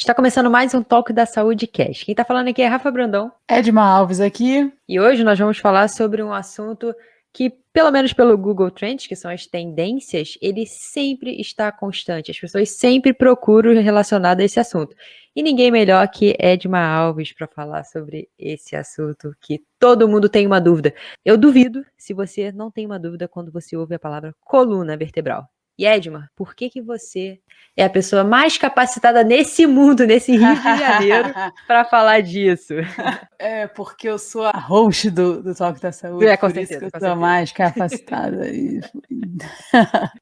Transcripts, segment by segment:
Está começando mais um Talk da Saúde Cast. Quem está falando aqui é Rafa Brandão. Edma Alves aqui. E hoje nós vamos falar sobre um assunto que, pelo menos pelo Google Trends, que são as tendências, ele sempre está constante. As pessoas sempre procuram relacionado a esse assunto. E ninguém melhor que Edma Alves para falar sobre esse assunto que todo mundo tem uma dúvida. Eu duvido se você não tem uma dúvida quando você ouve a palavra coluna vertebral. E Edma, por que você é a pessoa mais capacitada nesse mundo, nesse Rio de Janeiro, para falar disso? É porque eu sou a host do Talk da Saúde, Com por certeza, isso que eu com sou a certeza. mais capacitada.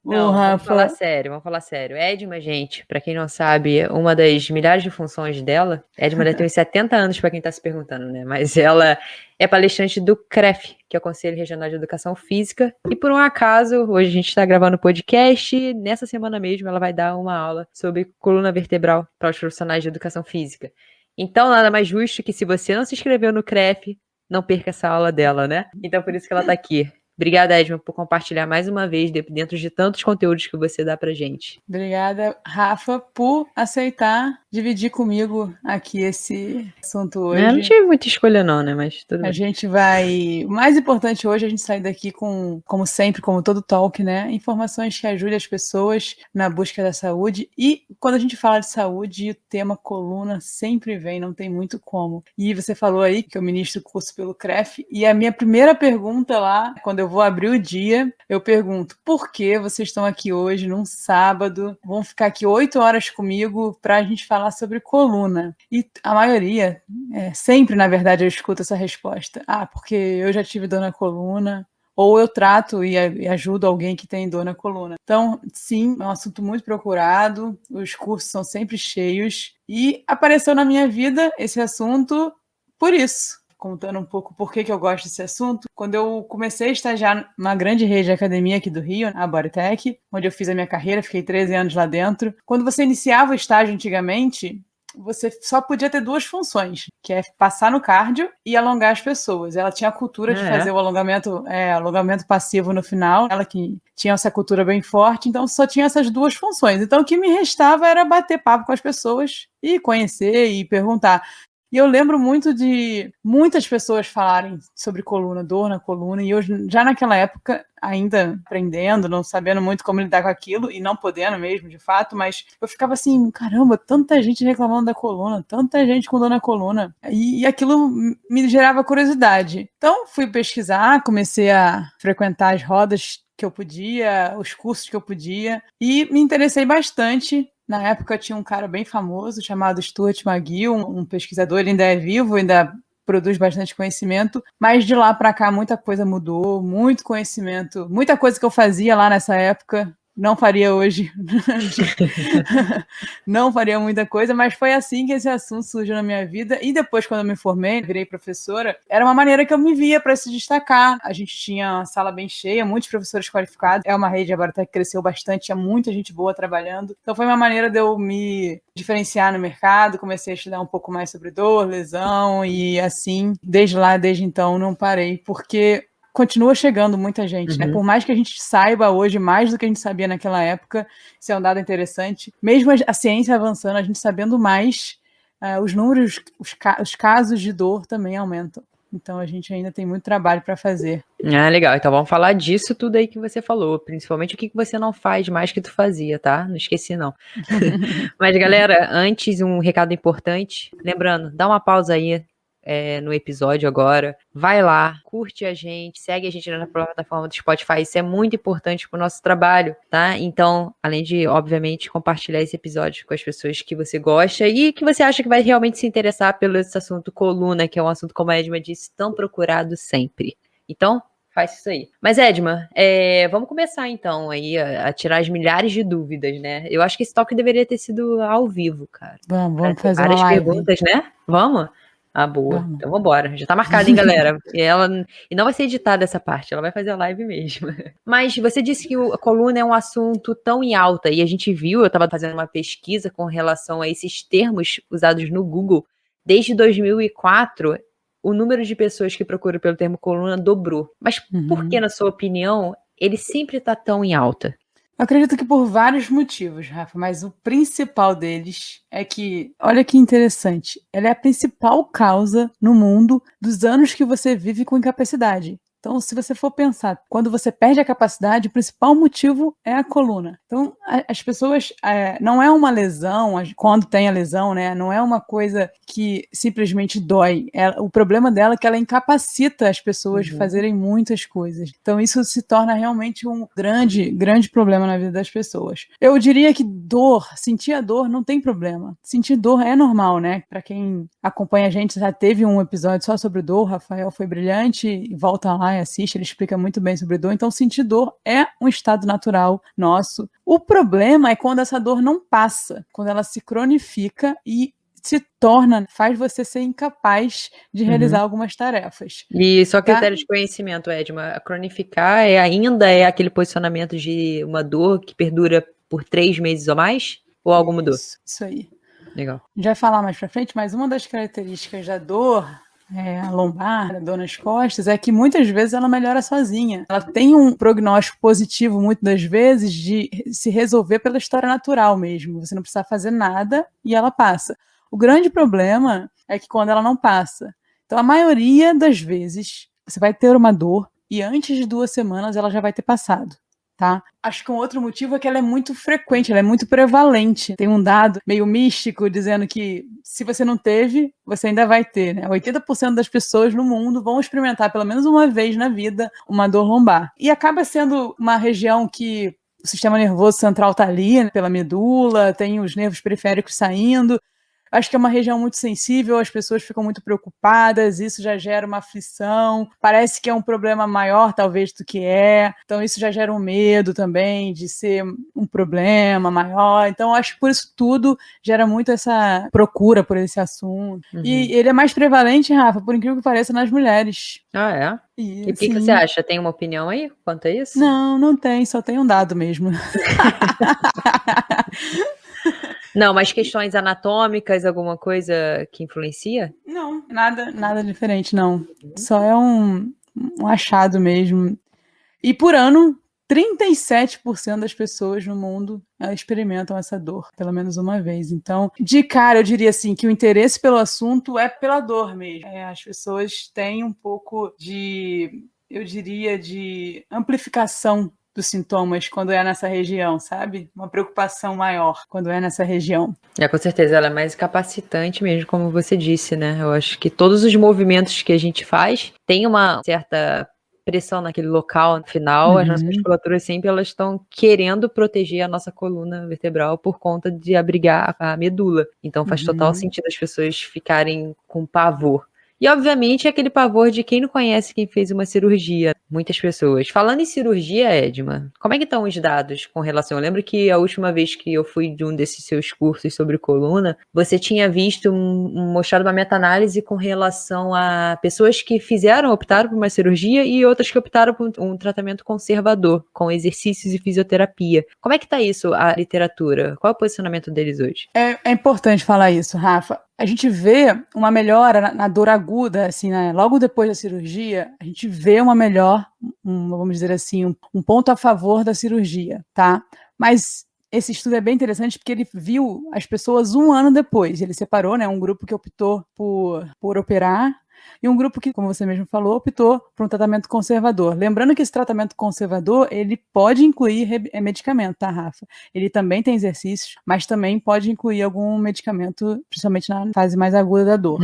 Não, vamos falar Rafa. sério, vamos falar sério. Edma, gente, para quem não sabe, uma das milhares de funções dela, Edma tem uns 70 anos, para quem está se perguntando, né? Mas ela é palestrante do CREF, que é o Conselho Regional de Educação Física, e por um acaso, hoje a gente está gravando o podcast, e nessa semana mesmo ela vai dar uma aula sobre coluna vertebral para os profissionais de educação física. Então, nada mais justo que se você não se inscreveu no CREF, não perca essa aula dela, né? Então, por isso que ela está aqui. Obrigada, Edma, por compartilhar mais uma vez dentro de tantos conteúdos que você dá pra gente. Obrigada, Rafa, por aceitar dividir comigo aqui esse assunto hoje. Não tive muita escolha não, né? Mas tudo bem. A gente vai... O mais importante hoje é a gente sair daqui com, como sempre, como todo talk, né? Informações que ajudem as pessoas na busca da saúde. E quando a gente fala de saúde, o tema coluna sempre vem, não tem muito como. E você falou aí que eu ministro o curso pelo CREF. E a minha primeira pergunta lá, quando eu vou abrir o dia, eu pergunto: por que vocês estão aqui hoje, num sábado? Vão ficar aqui 8 horas comigo para a gente falar sobre coluna. E a maioria, sempre, na verdade, eu escuto essa resposta. Porque eu já tive dor na coluna, ou eu trato e ajudo alguém que tem dor na coluna. Então, sim, é um assunto muito procurado, os cursos são sempre cheios, e apareceu na minha vida esse assunto por isso. Contando um pouco por que eu gosto desse assunto, quando eu comecei a estagiar numa grande rede de academia aqui do Rio, a Bodytech, onde eu fiz a minha carreira, fiquei 13 anos lá dentro. Quando você iniciava o estágio antigamente, você só podia ter 2 funções, que é passar no cardio e alongar as pessoas. Ela tinha a cultura de fazer o alongamento passivo no final, ela que tinha essa cultura bem forte, então só tinha essas 2 funções. Então o que me restava era bater papo com as pessoas e conhecer e perguntar. E eu lembro muito de muitas pessoas falarem sobre coluna, dor na coluna, e eu já naquela época, ainda aprendendo, não sabendo muito como lidar com aquilo, e não podendo mesmo, de fato, mas eu ficava assim, caramba, tanta gente reclamando da coluna, tanta gente com dor na coluna, e aquilo me gerava curiosidade. Então fui pesquisar, comecei a frequentar as rodas que eu podia, os cursos que eu podia, e me interessei bastante. Na época tinha um cara bem famoso chamado Stuart McGill, um pesquisador, ele ainda é vivo, ainda produz bastante conhecimento, mas de lá para cá muita coisa mudou, muito conhecimento, muita coisa que eu fazia lá nessa época, não faria hoje, não faria muita coisa, mas foi assim que esse assunto surgiu na minha vida. E depois, quando eu me formei, virei professora, era uma maneira que eu me via para se destacar. A gente tinha uma sala bem cheia, muitos professores qualificados, é uma rede agora até que cresceu bastante, tinha muita gente boa trabalhando, então foi uma maneira de eu me diferenciar no mercado, comecei a estudar um pouco mais sobre dor, lesão, e assim, desde então, não parei, porque continua chegando muita gente, né? Por mais que a gente saiba hoje mais do que a gente sabia naquela época, isso é um dado interessante. Mesmo a ciência avançando, a gente sabendo mais, os números, os casos de dor também aumentam. Então a gente ainda tem muito trabalho para fazer. Legal. Então vamos falar disso tudo aí que você falou, principalmente o que você não faz mais que tu fazia, tá? Não esqueci não. Mas galera, antes um recado importante, lembrando, dá uma pausa aí no episódio agora, vai lá, curte a gente, segue a gente na plataforma do Spotify, isso é muito importante pro nosso trabalho, tá? Então, além de, obviamente, compartilhar esse episódio com as pessoas que você gosta e que você acha que vai realmente se interessar pelo esse assunto coluna, que é um assunto, como a Edma disse, tão procurado sempre. Então, faz isso aí. Mas, Edma, vamos começar então aí a tirar as milhares de dúvidas, né? Eu acho que esse toque deveria ter sido ao vivo, cara. Vamos fazer várias uma live. Perguntas, né? Vamos? Boa. Vamos. Então vambora. Já tá marcado, hein, galera? E não vai ser editada essa parte, ela vai fazer a live mesmo. Mas você disse que a coluna é um assunto tão em alta, e a gente viu, eu tava fazendo uma pesquisa com relação a esses termos usados no Google. Desde 2004, o número de pessoas que procuram pelo termo coluna dobrou. Mas por que, na sua opinião, ele sempre tá tão em alta? Acredito que por vários motivos, Rafa, mas o principal deles é que, olha que interessante, ela é a principal causa no mundo dos anos que você vive com incapacidade. Então, se você for pensar, quando você perde a capacidade, o principal motivo é a coluna. Então, as pessoas, não é uma lesão, quando tem a lesão, né? Não é uma coisa que simplesmente dói. O problema dela é que ela incapacita as pessoas de fazerem muitas coisas. Então, isso se torna realmente um grande, grande problema na vida das pessoas. Eu diria que sentir a dor não tem problema. Sentir dor é normal, né? Para quem acompanha a gente, já teve um episódio só sobre dor, o Rafael foi brilhante, volta lá e assiste, ele explica muito bem sobre dor. Então, sentir dor é um estado natural nosso. O problema é quando essa dor não passa, quando ela se cronifica e se torna, faz você ser incapaz de realizar algumas tarefas. E só critério de conhecimento, Edma, cronificar ainda é aquele posicionamento de uma dor que perdura por 3 meses ou mais? Ou algo mudou? Isso aí. Legal. A gente vai falar mais pra frente, mas uma das características da dor, a lombar, a dor nas costas, é que muitas vezes ela melhora sozinha. Ela tem um prognóstico positivo, muitas das vezes, de se resolver pela história natural mesmo. Você não precisa fazer nada e ela passa. O grande problema é que quando ela não passa. Então, a maioria das vezes, você vai ter uma dor e antes de 2 semanas ela já vai ter passado. Tá? Acho que um outro motivo é que ela é muito frequente, ela é muito prevalente. Tem um dado meio místico dizendo que se você não teve, você ainda vai ter, né? 80% das pessoas no mundo vão experimentar pelo menos uma vez na vida uma dor lombar. E acaba sendo uma região que o sistema nervoso central está ali, né, pela medula, tem os nervos periféricos saindo. Acho que é uma região muito sensível, as pessoas ficam muito preocupadas, isso já gera uma aflição, parece que é um problema maior, talvez, do que é. Então, isso já gera um medo também de ser um problema maior. Então, acho que por isso tudo gera muito essa procura por esse assunto. E ele é mais prevalente, Rafa, por incrível que pareça, nas mulheres. Ah, é? E o que você acha? Tem uma opinião aí quanto a isso? Não tem, só tem um dado mesmo. Não, mas questões anatômicas, alguma coisa que influencia? Não, nada diferente, não. Só é um achado mesmo. E por ano, 37% das pessoas no mundo experimentam essa dor, pelo menos uma vez. Então, de cara, eu diria assim, que o interesse pelo assunto é pela dor mesmo. As pessoas têm um pouco de, eu diria, de amplificação dos sintomas quando é nessa região, sabe? Uma preocupação maior quando é nessa região. Com certeza, ela é mais capacitante mesmo, como você disse, né? Eu acho que todos os movimentos que a gente faz tem uma certa pressão naquele local no final, as nossas musculaturas sempre elas estão querendo proteger a nossa coluna vertebral por conta de abrigar a medula. Então faz total sentido as pessoas ficarem com pavor. E, obviamente, é aquele pavor de quem não conhece quem fez uma cirurgia. Muitas pessoas. Falando em cirurgia, Edma, como é que estão os dados com relação? Eu lembro que a última vez que eu fui de um desses seus cursos sobre coluna, você tinha visto, mostrado uma meta-análise com relação a pessoas que optaram por uma cirurgia e outras que optaram por um tratamento conservador, com exercícios e fisioterapia. Como é que está isso, a literatura? Qual é o posicionamento deles hoje? É importante falar isso, Rafa. A gente vê uma melhora na dor aguda, assim, né? Logo depois da cirurgia, a gente vê uma melhor, vamos dizer assim, um ponto a favor da cirurgia, tá? Mas esse estudo é bem interessante porque ele viu as pessoas 1 ano depois. Ele separou, né, um grupo que optou por operar e um grupo que, como você mesmo falou, optou por um tratamento conservador. Lembrando que esse tratamento conservador, ele pode incluir medicamento, tá, Rafa? Ele também tem exercícios, mas também pode incluir algum medicamento, principalmente na fase mais aguda da dor.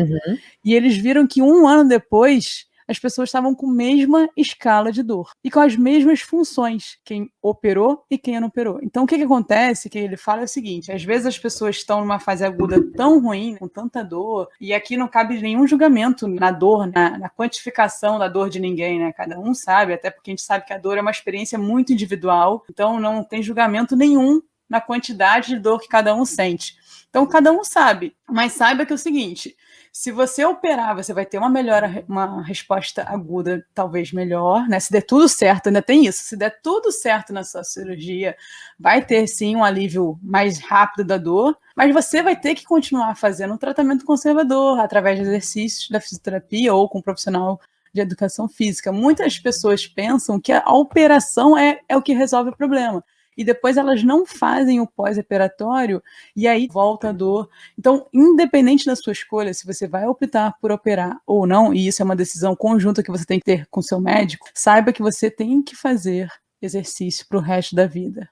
E eles viram que 1 ano depois, as pessoas estavam com a mesma escala de dor e com as mesmas funções, quem operou e quem não operou. Então, o que acontece, que ele fala é o seguinte, às vezes as pessoas estão numa fase aguda tão ruim, com tanta dor, e aqui não cabe nenhum julgamento na dor, na quantificação da dor de ninguém, né? Cada um sabe, até porque a gente sabe que a dor é uma experiência muito individual, então não tem julgamento nenhum na quantidade de dor que cada um sente. Então, cada um sabe, mas saiba que é o seguinte, se você operar, você vai ter uma resposta aguda talvez melhor, né? Se der tudo certo, ainda tem isso, se der tudo certo na sua cirurgia, vai ter sim um alívio mais rápido da dor, mas você vai ter que continuar fazendo um tratamento conservador, através de exercícios da fisioterapia ou com um profissional de educação física. Muitas pessoas pensam que a operação é o que resolve o problema. e depois elas não fazem o pós-operatório e aí volta a dor. Então, independente da sua escolha, se você vai optar por operar ou não, e isso é uma decisão conjunta que você tem que ter com seu médico, saiba que você tem que fazer exercício para o resto da vida.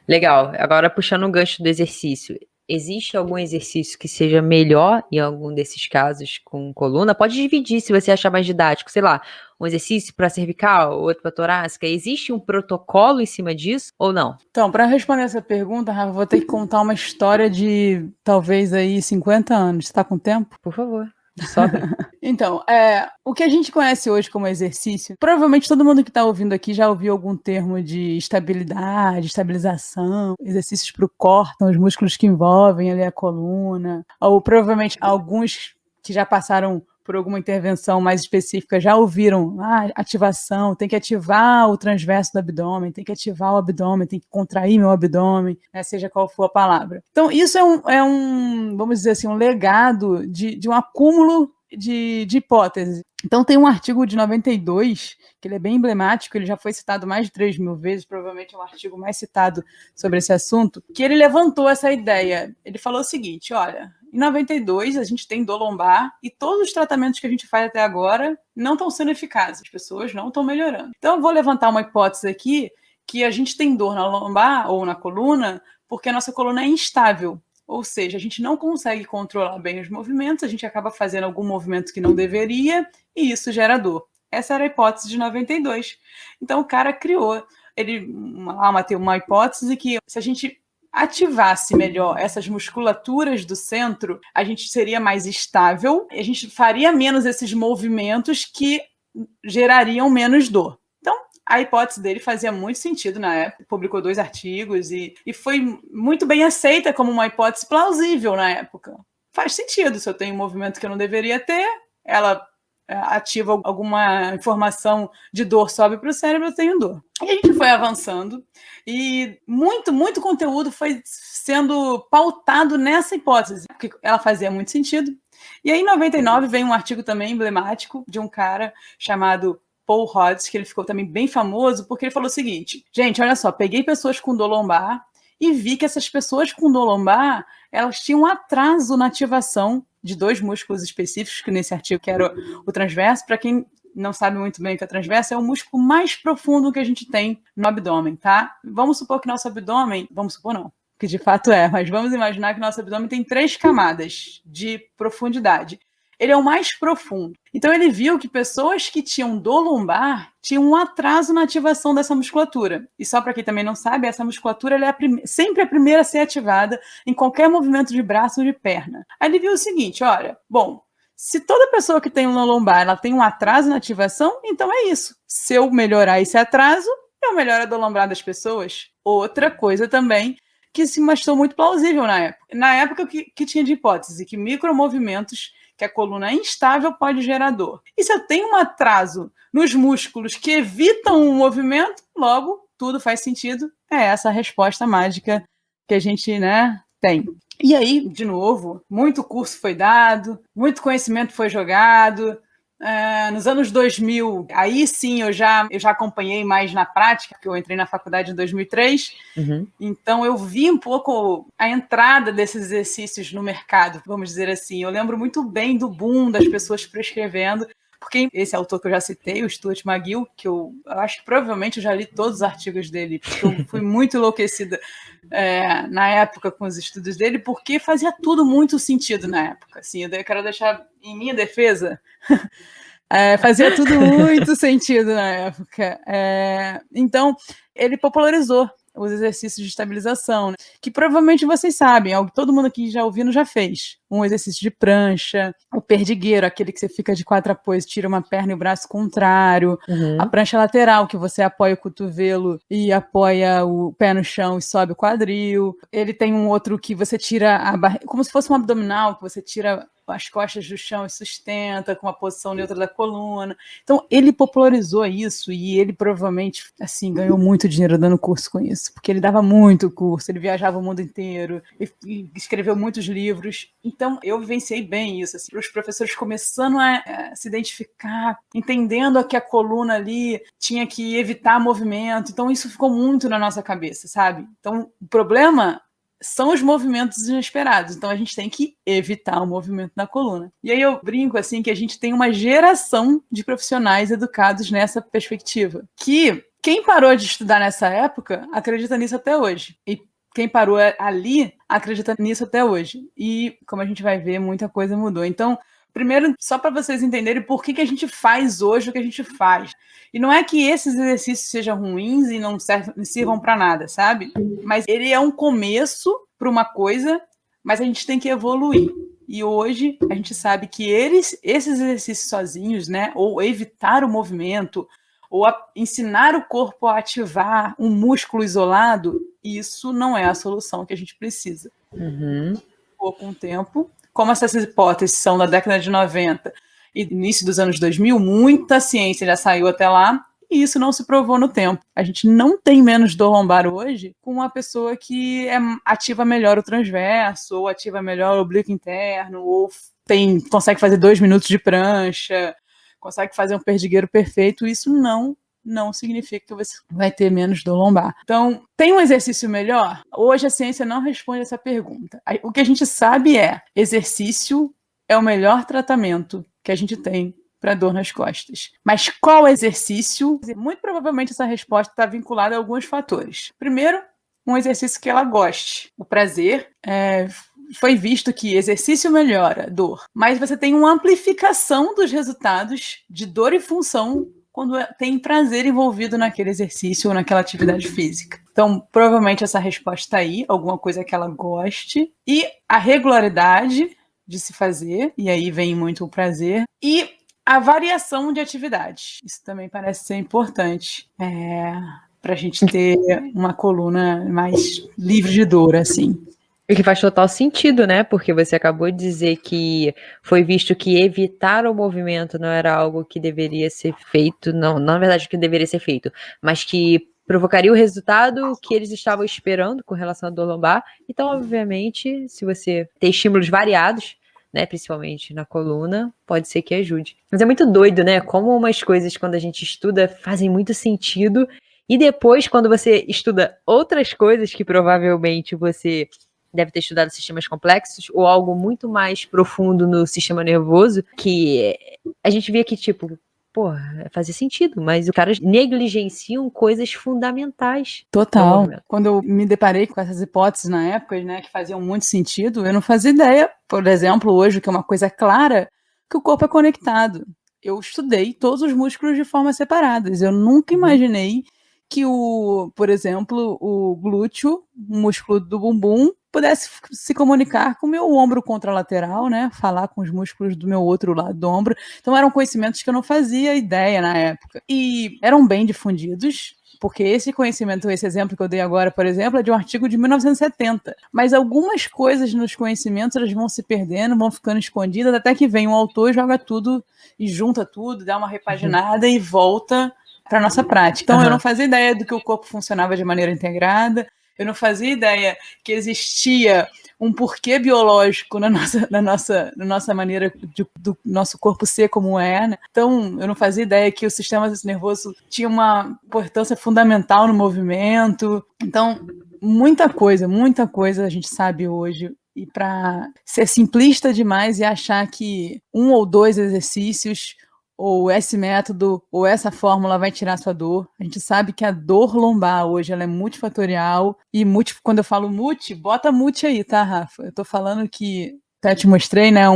Legal. Agora, puxando o gancho do exercício, existe algum exercício que seja melhor em algum desses casos com coluna? Pode dividir se você achar mais didático, sei lá, um exercício para cervical, outro para torácica. Existe um protocolo em cima disso ou não? Então, para responder essa pergunta, Rafa, vou ter que contar uma história de talvez aí 50 anos. Você está com tempo? Por favor. Sobe. Então, o que a gente conhece hoje como exercício, provavelmente todo mundo que está ouvindo aqui já ouviu algum termo de estabilidade, estabilização, exercícios para o córton, os músculos que envolvem ali a coluna, ou provavelmente alguns que já passaram por alguma intervenção mais específica já ouviram ativação, tem que ativar o transverso do abdômen, tem que ativar o abdômen, tem que contrair meu abdômen, né, seja qual for a palavra. Então, isso é um vamos dizer assim, um legado de um acúmulo de hipóteses. Então, tem um artigo de 92, que ele é bem emblemático, ele já foi citado mais de 3.000 vezes, provavelmente é um artigo mais citado sobre esse assunto, que ele levantou essa ideia. Ele falou o seguinte, olha, em 92 a gente tem dor lombar e todos os tratamentos que a gente faz até agora não estão sendo eficazes, as pessoas não estão melhorando. Então, eu vou levantar uma hipótese aqui, que a gente tem dor na lombar ou na coluna porque a nossa coluna é instável. Ou seja, a gente não consegue controlar bem os movimentos, a gente acaba fazendo algum movimento que não deveria e isso gera dor. Essa era a hipótese de 92. Então o cara criou uma hipótese que se a gente ativasse melhor essas musculaturas do centro, a gente seria mais estável, a gente faria menos esses movimentos que gerariam menos dor. A hipótese dele fazia muito sentido na época, publicou 2 artigos e foi muito bem aceita como uma hipótese plausível na época. Faz sentido, se eu tenho um movimento que eu não deveria ter, ela ativa alguma informação de dor, sobe para o cérebro, eu tenho dor. E a gente foi avançando e muito conteúdo foi sendo pautado nessa hipótese, porque ela fazia muito sentido. E aí em 99 vem um artigo também emblemático de um cara chamado Paul Hodges, que ele ficou também bem famoso, porque ele falou o seguinte, gente, olha só, peguei pessoas com dor lombar e vi que essas pessoas com dor lombar, elas tinham um atraso na ativação de 2 músculos específicos, que nesse artigo que era o transverso. Para quem não sabe muito bem o que é transverso, é o músculo mais profundo que a gente tem no abdômen, tá? Vamos supor que nosso abdômen, vamos supor não, que de fato mas vamos imaginar que nosso abdômen tem 3 camadas de profundidade. Ele é o mais profundo. Então, ele viu que pessoas que tinham dor lombar tinham um atraso na ativação dessa musculatura. E só para quem também não sabe, essa musculatura ela é sempre a primeira a ser ativada em qualquer movimento de braço ou de perna. Aí ele viu o seguinte, olha, bom, se toda pessoa que tem uma lombar ela tem um atraso na ativação, então é isso. Se eu melhorar esse atraso, eu melhoro a dor lombar das pessoas. Outra coisa também que se mostrou muito plausível na época. Na época que tinha de hipótese que micromovimentos que a coluna é instável pode gerar dor. E se eu tenho um atraso nos músculos que evitam o movimento, logo tudo faz sentido. É essa a resposta mágica que a gente, tem. E aí, de novo, muito curso foi dado, muito conhecimento foi jogado. Nos anos 2000, aí sim eu já acompanhei mais na prática, porque eu entrei na faculdade em 2003, Então eu vi um pouco a entrada desses exercícios no mercado, vamos dizer assim. Eu lembro muito bem do boom das pessoas prescrevendo, porque esse autor que eu já citei, o Stuart McGill, que eu acho que provavelmente eu já li todos os artigos dele, porque eu fui muito enlouquecida na época com os estudos dele, porque fazia tudo muito sentido na época. Assim, eu quero deixar em minha defesa, fazia tudo muito sentido na época. Então, ele popularizou os exercícios de estabilização, né? Que provavelmente vocês sabem, todo mundo aqui já ouvindo já fez. Um exercício de prancha, o perdigueiro, aquele que você fica de 4 apoios, tira uma perna e o braço contrário, a prancha lateral, que você apoia o cotovelo e apoia o pé no chão e sobe o quadril. Ele tem um outro que você tira como se fosse um abdominal, que você tira as costas do chão e sustenta, com uma posição neutra da coluna. Então, ele popularizou isso e ele provavelmente, assim, ganhou muito dinheiro dando curso com isso, porque ele dava muito curso, ele viajava o mundo inteiro, e escreveu muitos livros. Então, eu vivenciei bem isso, assim, os professores começando a se identificar, entendendo que a coluna ali tinha que evitar movimento. Então, isso ficou muito na nossa cabeça, sabe? Então, o problema são os movimentos inesperados, então a gente tem que evitar o movimento da coluna. E aí eu brinco assim que a gente tem uma geração de profissionais educados nessa perspectiva, que quem parou de estudar nessa época acredita nisso até hoje. E quem parou ali acredita nisso até hoje. E como a gente vai ver, muita coisa mudou. Então, primeiro, só para vocês entenderem por que a gente faz hoje o que a gente faz. E não é que esses exercícios sejam ruins e não sirvam para nada, sabe? Mas ele é um começo para uma coisa, mas a gente tem que evoluir. E hoje a gente sabe que esses exercícios sozinhos, né, ou evitar o movimento, ou ensinar o corpo a ativar um músculo isolado, isso não é a solução que a gente precisa. Com o tempo, como essas hipóteses são da década de 90 e início dos anos 2000, muita ciência já saiu até lá, e isso não se provou no tempo. A gente não tem menos dor lombar hoje com uma pessoa que ativa melhor o transverso, ou ativa melhor o oblíquo interno, ou consegue fazer 2 minutos de prancha, consegue fazer um perdigueiro perfeito. Isso não significa que você vai ter menos dor lombar. Então, tem um exercício melhor? Hoje a ciência não responde essa pergunta. O que a gente sabe exercício é o melhor tratamento que a gente tem para dor nas costas. Mas qual exercício? Muito provavelmente essa resposta está vinculada a alguns fatores. Primeiro, um exercício que ela goste. O prazer foi visto que exercício melhora dor, mas você tem uma amplificação dos resultados de dor e função quando tem prazer envolvido naquele exercício ou naquela atividade física. Então, provavelmente essa resposta está aí, alguma coisa que ela goste. E a regularidade de se fazer, e aí vem muito o prazer. E a variação de atividades. Isso também parece ser importante para a gente ter uma coluna mais livre de dor, assim. O que faz total sentido, né? Porque você acabou de dizer que foi visto que evitar o movimento não era algo que deveria ser feito, não na verdade que deveria ser feito, mas que provocaria o resultado que eles estavam esperando com relação à dor lombar. Então, obviamente, se você ter estímulos variados, né, principalmente na coluna, pode ser que ajude. Mas é muito doido, né? Como umas coisas, quando a gente estuda, fazem muito sentido, e depois, quando você estuda outras coisas que provavelmente você deve ter estudado sistemas complexos ou algo muito mais profundo no sistema nervoso, que a gente via que, tipo, fazia sentido, mas os caras negligenciam coisas fundamentais. Total. Quando eu me deparei com essas hipóteses na época, né, que faziam muito sentido, eu não fazia ideia, por exemplo, hoje, que é uma coisa clara, que o corpo é conectado. Eu estudei todos os músculos de forma separadas. Eu nunca imaginei que por exemplo, o glúteo, o músculo do bumbum, pudesse se comunicar com o meu ombro contralateral, né? Falar com os músculos do meu outro lado do ombro. Então eram conhecimentos que eu não fazia ideia na época. E eram bem difundidos, porque esse conhecimento, esse exemplo que eu dei agora, por exemplo, é de um artigo de 1970. Mas algumas coisas nos conhecimentos, elas vão se perdendo, vão ficando escondidas, até que vem um autor, joga tudo e junta tudo, dá uma repaginada e volta para a nossa prática. Então, eu não fazia ideia do que o corpo funcionava de maneira integrada, eu não fazia ideia que existia um porquê biológico na nossa maneira do nosso corpo ser como é, né? Então, eu não fazia ideia que o sistema nervoso tinha uma importância fundamental no movimento. Então, muita coisa a gente sabe hoje. E para ser simplista demais e achar que 1 ou 2 exercícios ou esse método, ou essa fórmula vai tirar sua dor. A gente sabe que a dor lombar hoje ela é multifatorial, e quando eu falo bota multi aí, tá, Rafa? Eu tô falando que, até te mostrei, né,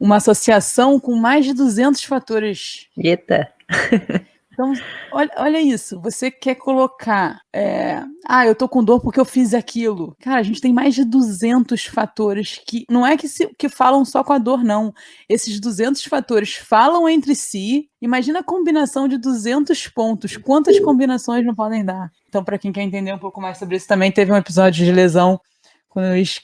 uma associação com mais de 200 fatores. Eita! Então, olha isso, você quer colocar, eu tô com dor porque eu fiz aquilo. Cara, a gente tem mais de 200 fatores que não é que falam só com a dor, não. Esses 200 fatores falam entre si. Imagina a combinação de 200 pontos. Quantas combinações não podem dar? Então, para quem quer entender um pouco mais sobre isso, também teve um episódio de lesão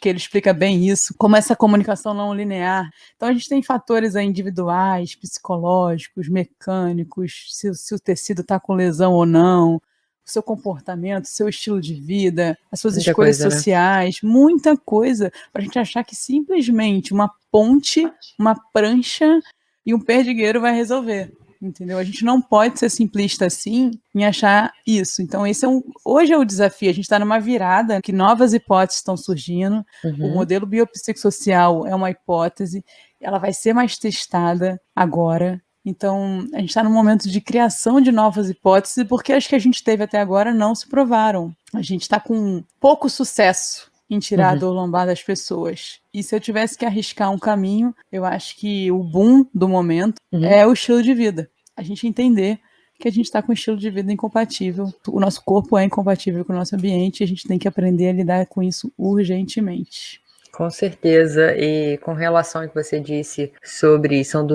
que ele explica bem isso, como essa comunicação não linear. Então a gente tem fatores aí individuais, psicológicos, mecânicos, se o tecido está com lesão ou não, o seu comportamento, o seu estilo de vida, as suas Muita escolhas coisa, né? sociais, muita coisa, para a gente achar que simplesmente uma ponte, uma prancha e um perdigueiro vai resolver. Entendeu? A gente não pode ser simplista assim em achar isso. Então, hoje é o desafio. A gente está numa virada que novas hipóteses estão surgindo. O modelo biopsicossocial é uma hipótese, ela vai ser mais testada agora. Então, a gente está num momento de criação de novas hipóteses, porque as que a gente teve até agora não se provaram. A gente está com pouco sucesso em tirar a dor lombar das pessoas. E se eu tivesse que arriscar um caminho, eu acho que o boom do momento é o estilo de vida. A gente entender que a gente está com um estilo de vida incompatível. O nosso corpo é incompatível com o nosso ambiente e a gente tem que aprender a lidar com isso urgentemente. Com certeza, e com relação ao que você disse sobre, são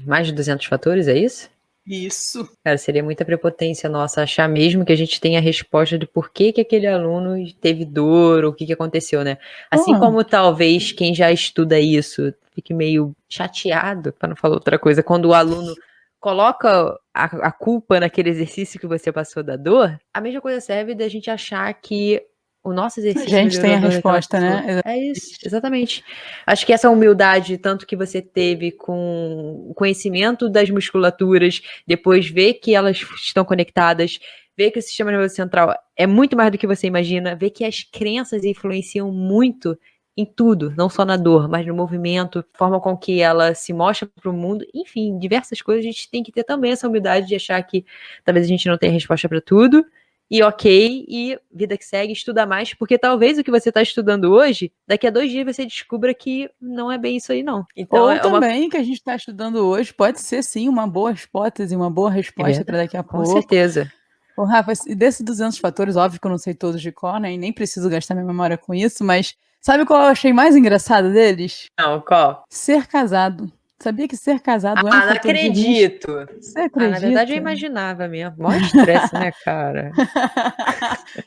mais de 200 fatores, é isso? Isso. Cara, seria muita prepotência nossa achar mesmo que a gente tem a resposta de por que aquele aluno teve dor, ou o que aconteceu, né? Assim como talvez quem já estuda isso fique meio chateado, para não falar outra coisa, quando o aluno coloca a culpa naquele exercício que você passou da dor, a mesma coisa serve da gente achar que o nosso exercício A gente tem a melhorou a dor daquela resposta, pessoa. né? É isso, exatamente. Acho que essa humildade, tanto que você teve com o conhecimento das musculaturas, depois ver que elas estão conectadas, ver que o sistema nervoso central é muito mais do que você imagina, ver que as crenças influenciam muito em tudo, não só na dor, mas no movimento, forma com que ela se mostra para o mundo, enfim, diversas coisas. A gente tem que ter também essa humildade de achar que talvez a gente não tenha resposta para tudo, e ok, e vida que segue, estuda mais, porque talvez o que você está estudando hoje, daqui a 2 dias você descubra que não é bem isso aí, não. Então, Ou também, que a gente está estudando hoje, pode ser sim uma boa hipótese, uma boa resposta para daqui a pouco. Com certeza. Ô, Rafa, e desses 200 fatores, óbvio que eu não sei todos de cor, né? E nem preciso gastar minha memória com isso, mas sabe qual eu achei mais engraçado deles? Não, qual? Ser casado. Sabia que ser casado é um Ah, não fator de risco? acredito. Você acredita? Na verdade eu imaginava mesmo. Mó estresse, né, cara?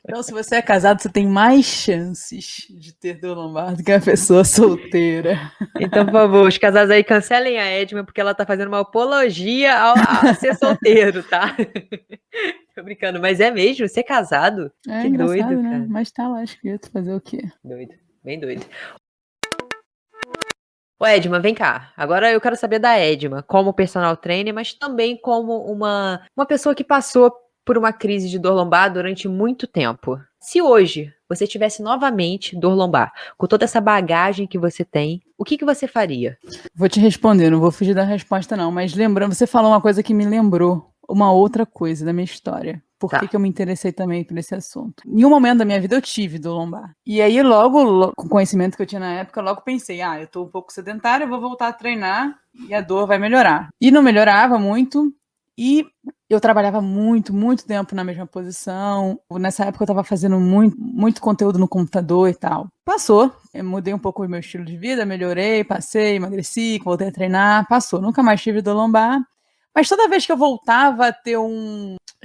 Então, se você é casado, você tem mais chances de ter dor lombar do que a pessoa solteira. Então, por favor, os casados aí cancelem a Edma, porque ela tá fazendo uma apologia a ser solteiro, tá? Tô brincando, mas é mesmo? Ser casado? É Que engraçado, doido, né? cara. Mas tá lá escrito, fazer o quê? Doido, bem doido. Ô, Edma, vem cá. Agora eu quero saber da Edma, como personal trainer, mas também como uma pessoa que passou por uma crise de dor lombar durante muito tempo. Se hoje você tivesse novamente dor lombar, com toda essa bagagem que você tem, o que você faria? Vou te responder, não vou fugir da resposta não, mas lembrando, você falou uma coisa que me lembrou uma outra coisa da minha história. Por que eu me interessei também por esse assunto? Em um momento da minha vida eu tive dor lombar. E aí logo, com o conhecimento que eu tinha na época, logo pensei, eu tô um pouco sedentária, eu vou voltar a treinar e a dor vai melhorar. E não melhorava muito, e eu trabalhava muito, muito tempo na mesma posição. Nessa época eu estava fazendo muito conteúdo no computador e tal. Passou, eu mudei um pouco o meu estilo de vida, melhorei, passei, emagreci, voltei a treinar, passou. Nunca mais tive dor lombar. Mas toda vez que eu voltava a ter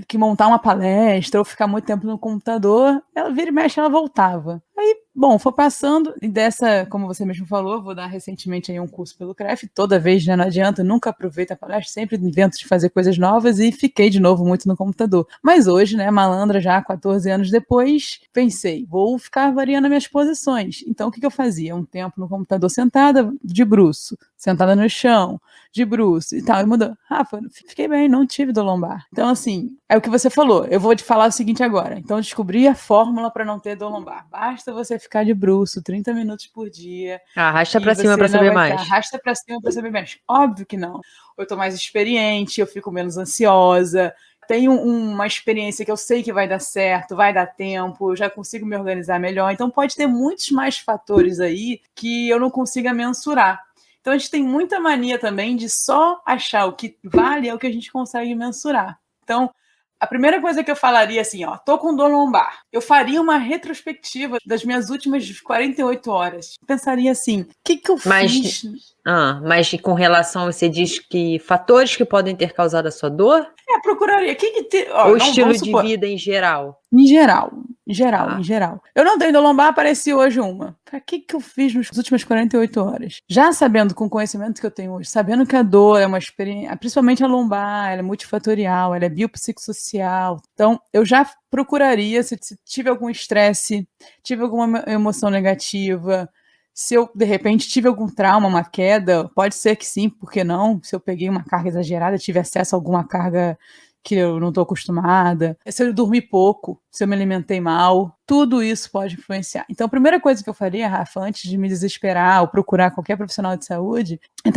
que montar uma palestra ou ficar muito tempo no computador, ela vira e mexe, ela voltava. Aí, bom, foi passando, e dessa, como você mesmo falou, vou dar recentemente aí um curso pelo CREF, toda vez já não adianta, nunca aproveito a palestra, sempre invento de fazer coisas novas e fiquei de novo muito no computador. Mas hoje, né, malandra já, 14 anos depois, pensei, vou ficar variando as minhas posições. Então, o que eu fazia? Um tempo no computador sentada, de bruço, sentada no chão, de bruço e tal, e mudou. Rafa, fiquei bem, não tive dor lombar. Então, assim, é o que você falou, eu vou te falar o seguinte agora. Então, eu descobri a fórmula para não ter dor lombar. Basta você ficar de bruço 30 minutos por dia. Arrasta pra cima pra saber mais. Arrasta pra cima pra saber mais. Óbvio que não. Eu tô mais experiente, eu fico menos ansiosa, tenho uma experiência que eu sei que vai dar certo, vai dar tempo, eu já consigo me organizar melhor. Então, pode ter muitos mais fatores aí que eu não consiga mensurar. Então, a gente tem muita mania também de só achar o que vale é o que a gente consegue mensurar. Então, a primeira coisa que eu falaria assim, tô com dor lombar. Eu faria uma retrospectiva das minhas últimas 48 horas. Pensaria assim, o que eu fiz? Mas com relação, você diz que fatores que podem ter causado a sua dor? Procuraria. Ou estilo de vida em geral? Em geral. Em geral. Eu não tenho dor lombar, apareci hoje uma. O que eu fiz nas últimas 48 horas? Já sabendo, com o conhecimento que eu tenho hoje, sabendo que a dor é uma experiência, principalmente a lombar, ela é multifatorial, ela é biopsicossocial. Então, eu já procuraria, se tive algum estresse, tive alguma emoção negativa, se eu, de repente, tive algum trauma, uma queda, pode ser que sim, por que não? Se eu peguei uma carga exagerada, tive acesso a alguma carga que eu não estou acostumada, se eu dormi pouco, se eu me alimentei mal, tudo isso pode influenciar. Então, a primeira coisa que eu faria, Rafa, antes de me desesperar ou procurar qualquer profissional de saúde, eu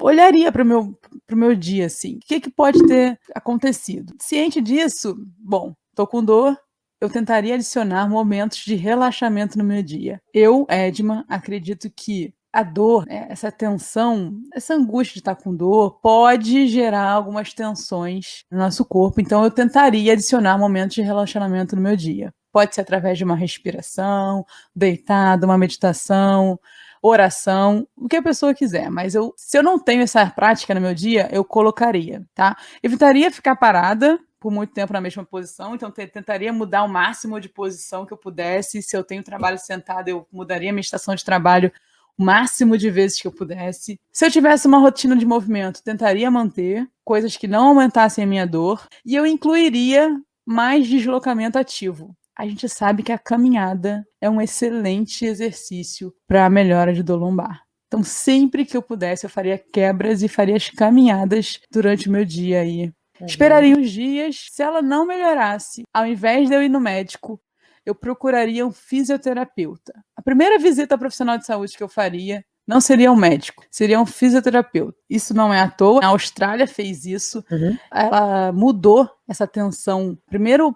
olharia para o meu dia, assim, o que pode ter acontecido. Ciente disso, bom, estou com dor, eu tentaria adicionar momentos de relaxamento no meu dia. Eu, Edma, acredito que a dor, essa tensão, essa angústia de estar com dor, pode gerar algumas tensões no nosso corpo. Então, eu tentaria adicionar momentos de relaxamento no meu dia. Pode ser através de uma respiração, deitado, uma meditação, oração, o que a pessoa quiser. Mas se eu não tenho essa prática no meu dia, eu colocaria, tá? Evitaria ficar parada por muito tempo na mesma posição, então tentaria mudar o máximo de posição que eu pudesse. Se eu tenho trabalho sentado, eu mudaria a minha estação de trabalho o máximo de vezes que eu pudesse. Se eu tivesse uma rotina de movimento, tentaria manter coisas que não aumentassem a minha dor, e eu incluiria mais deslocamento ativo. A gente sabe que a caminhada é um excelente exercício para a melhora de dor lombar. Então, sempre que eu pudesse, eu faria quebras e faria as caminhadas durante o meu dia aí. Esperaria uns dias. Se ela não melhorasse, ao invés de eu ir no médico, eu procuraria um fisioterapeuta. A primeira visita ao profissional de saúde que eu faria não seria um médico, seria um fisioterapeuta. Isso não é à toa. A Austrália fez isso. Ela mudou essa tensão. O primeiro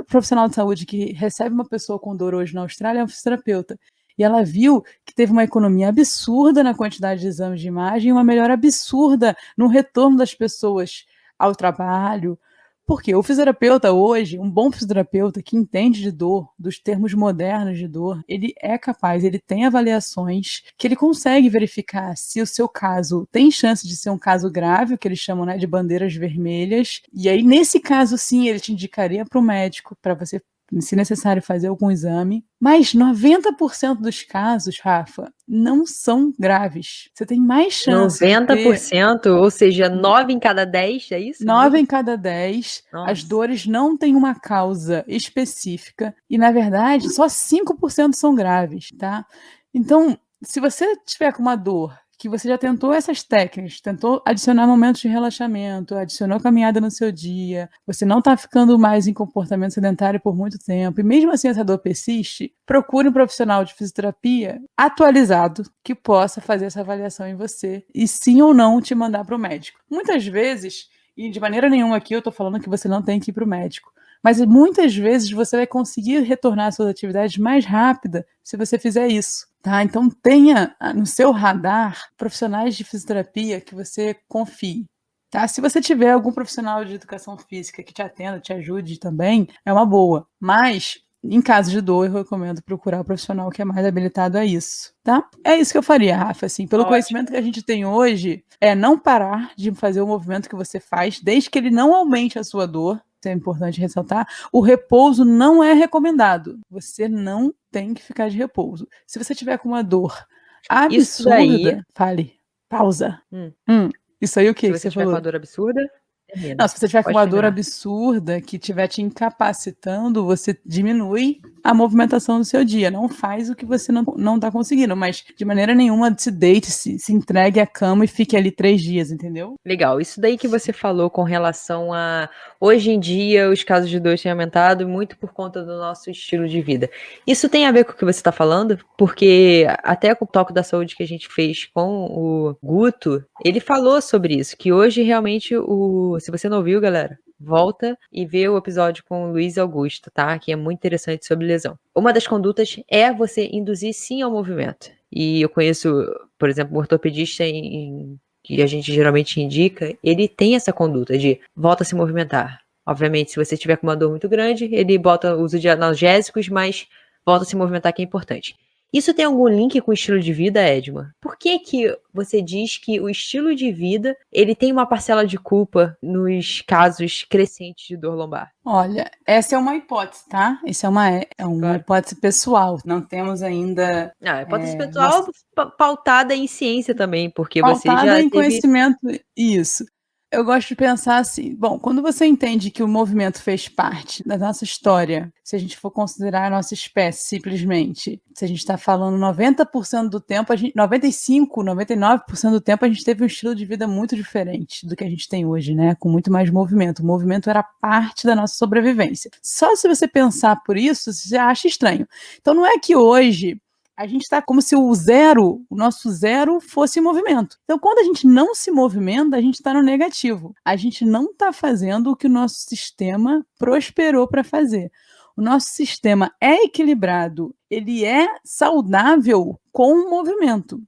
profissional de saúde que recebe uma pessoa com dor hoje na Austrália é um fisioterapeuta. E ela viu que teve uma economia absurda na quantidade de exames de imagem e uma melhora absurda no retorno das pessoas ao trabalho. Porque o fisioterapeuta hoje, um bom fisioterapeuta que entende de dor, dos termos modernos de dor, ele é capaz, ele tem avaliações que ele consegue verificar se o seu caso tem chance de ser um caso grave, o que eles chamam, né, de bandeiras vermelhas. E aí, nesse caso, sim, ele te indicaria para o médico, para você, se necessário, fazer algum exame. Mas 90% dos casos, Rafa, não são graves. Você tem mais chance 90%, ou seja, 9 em cada 10, é isso? 9 em cada 10, Nossa. As dores não têm uma causa específica e, na verdade, só 5% são graves, tá? Então, se você tiver com uma dor que você já tentou essas técnicas, tentou adicionar momentos de relaxamento, adicionou caminhada no seu dia, você não está ficando mais em comportamento sedentário por muito tempo, e mesmo assim essa dor persiste, procure um profissional de fisioterapia atualizado que possa fazer essa avaliação em você e sim ou não te mandar para o médico. Muitas vezes, e de maneira nenhuma aqui eu estou falando que você não tem que ir para o médico, mas muitas vezes você vai conseguir retornar às suas atividades mais rápida se você fizer isso, tá? Então tenha no seu radar profissionais de fisioterapia que você confie, tá? Se você tiver algum profissional de educação física que te atenda, te ajude também, é uma boa. Mas em caso de dor, eu recomendo procurar o profissional que é mais habilitado a isso, tá? É isso que eu faria, Rafa, assim, pelo conhecimento que a gente tem hoje, é não parar de fazer o movimento que você faz, desde que ele não aumente a sua dor. Isso é importante ressaltar. O repouso não é recomendado. Você não tem que ficar de repouso. Se você tiver com uma dor absurda, fale. Pausa. Isso aí o que Se você você tiver falou? com uma dor absurda, não, se você tiver com uma dor absurda que estiver te incapacitando, você diminui a movimentação do seu dia. Não faz o que você não está conseguindo, mas de maneira nenhuma se deite, se entregue à cama e fique ali 3 dias, entendeu? Legal. Isso daí que você falou com relação a... Hoje em dia, os casos de dor têm aumentado muito por conta do nosso estilo de vida. Isso tem a ver com o que você está falando? Porque até com o Toque da Saúde que a gente fez com o Guto, ele falou sobre isso, que hoje realmente se você não ouviu, galera, volta e vê o episódio com o Luiz Augusto, tá? Que é muito interessante sobre lesão. Uma das condutas é você induzir sim ao movimento. E eu conheço, por exemplo, um ortopedista que a gente geralmente indica, ele tem essa conduta de volta a se movimentar. Obviamente, se você tiver com uma dor muito grande, ele bota o uso de analgésicos, mas volta a se movimentar, que é importante. Isso tem algum link com o estilo de vida, Edma? Por que que você diz que o estilo de vida, ele tem uma parcela de culpa nos casos crescentes de dor lombar? Olha, essa é uma hipótese, tá? Isso é uma Claro. hipótese pessoal. Não temos ainda Ah, hipótese nossa, pessoal pautada em ciência também, porque você pautada já em teve... conhecimento. Isso. Eu gosto de pensar assim, bom, quando você entende que o movimento fez parte da nossa história, se a gente for considerar a nossa espécie simplesmente, se a gente está falando 90% do tempo, 95, 99% do tempo a gente teve um estilo de vida muito diferente do que a gente tem hoje, né? Com muito mais movimento. O movimento era parte da nossa sobrevivência. Só se você pensar por isso, você acha estranho. Então não é que hoje a gente está como se o nosso zero fosse movimento. Então, quando a gente não se movimenta, a gente está no negativo. A gente não está fazendo o que o nosso sistema prosperou para fazer. O nosso sistema é equilibrado, ele é saudável com o movimento.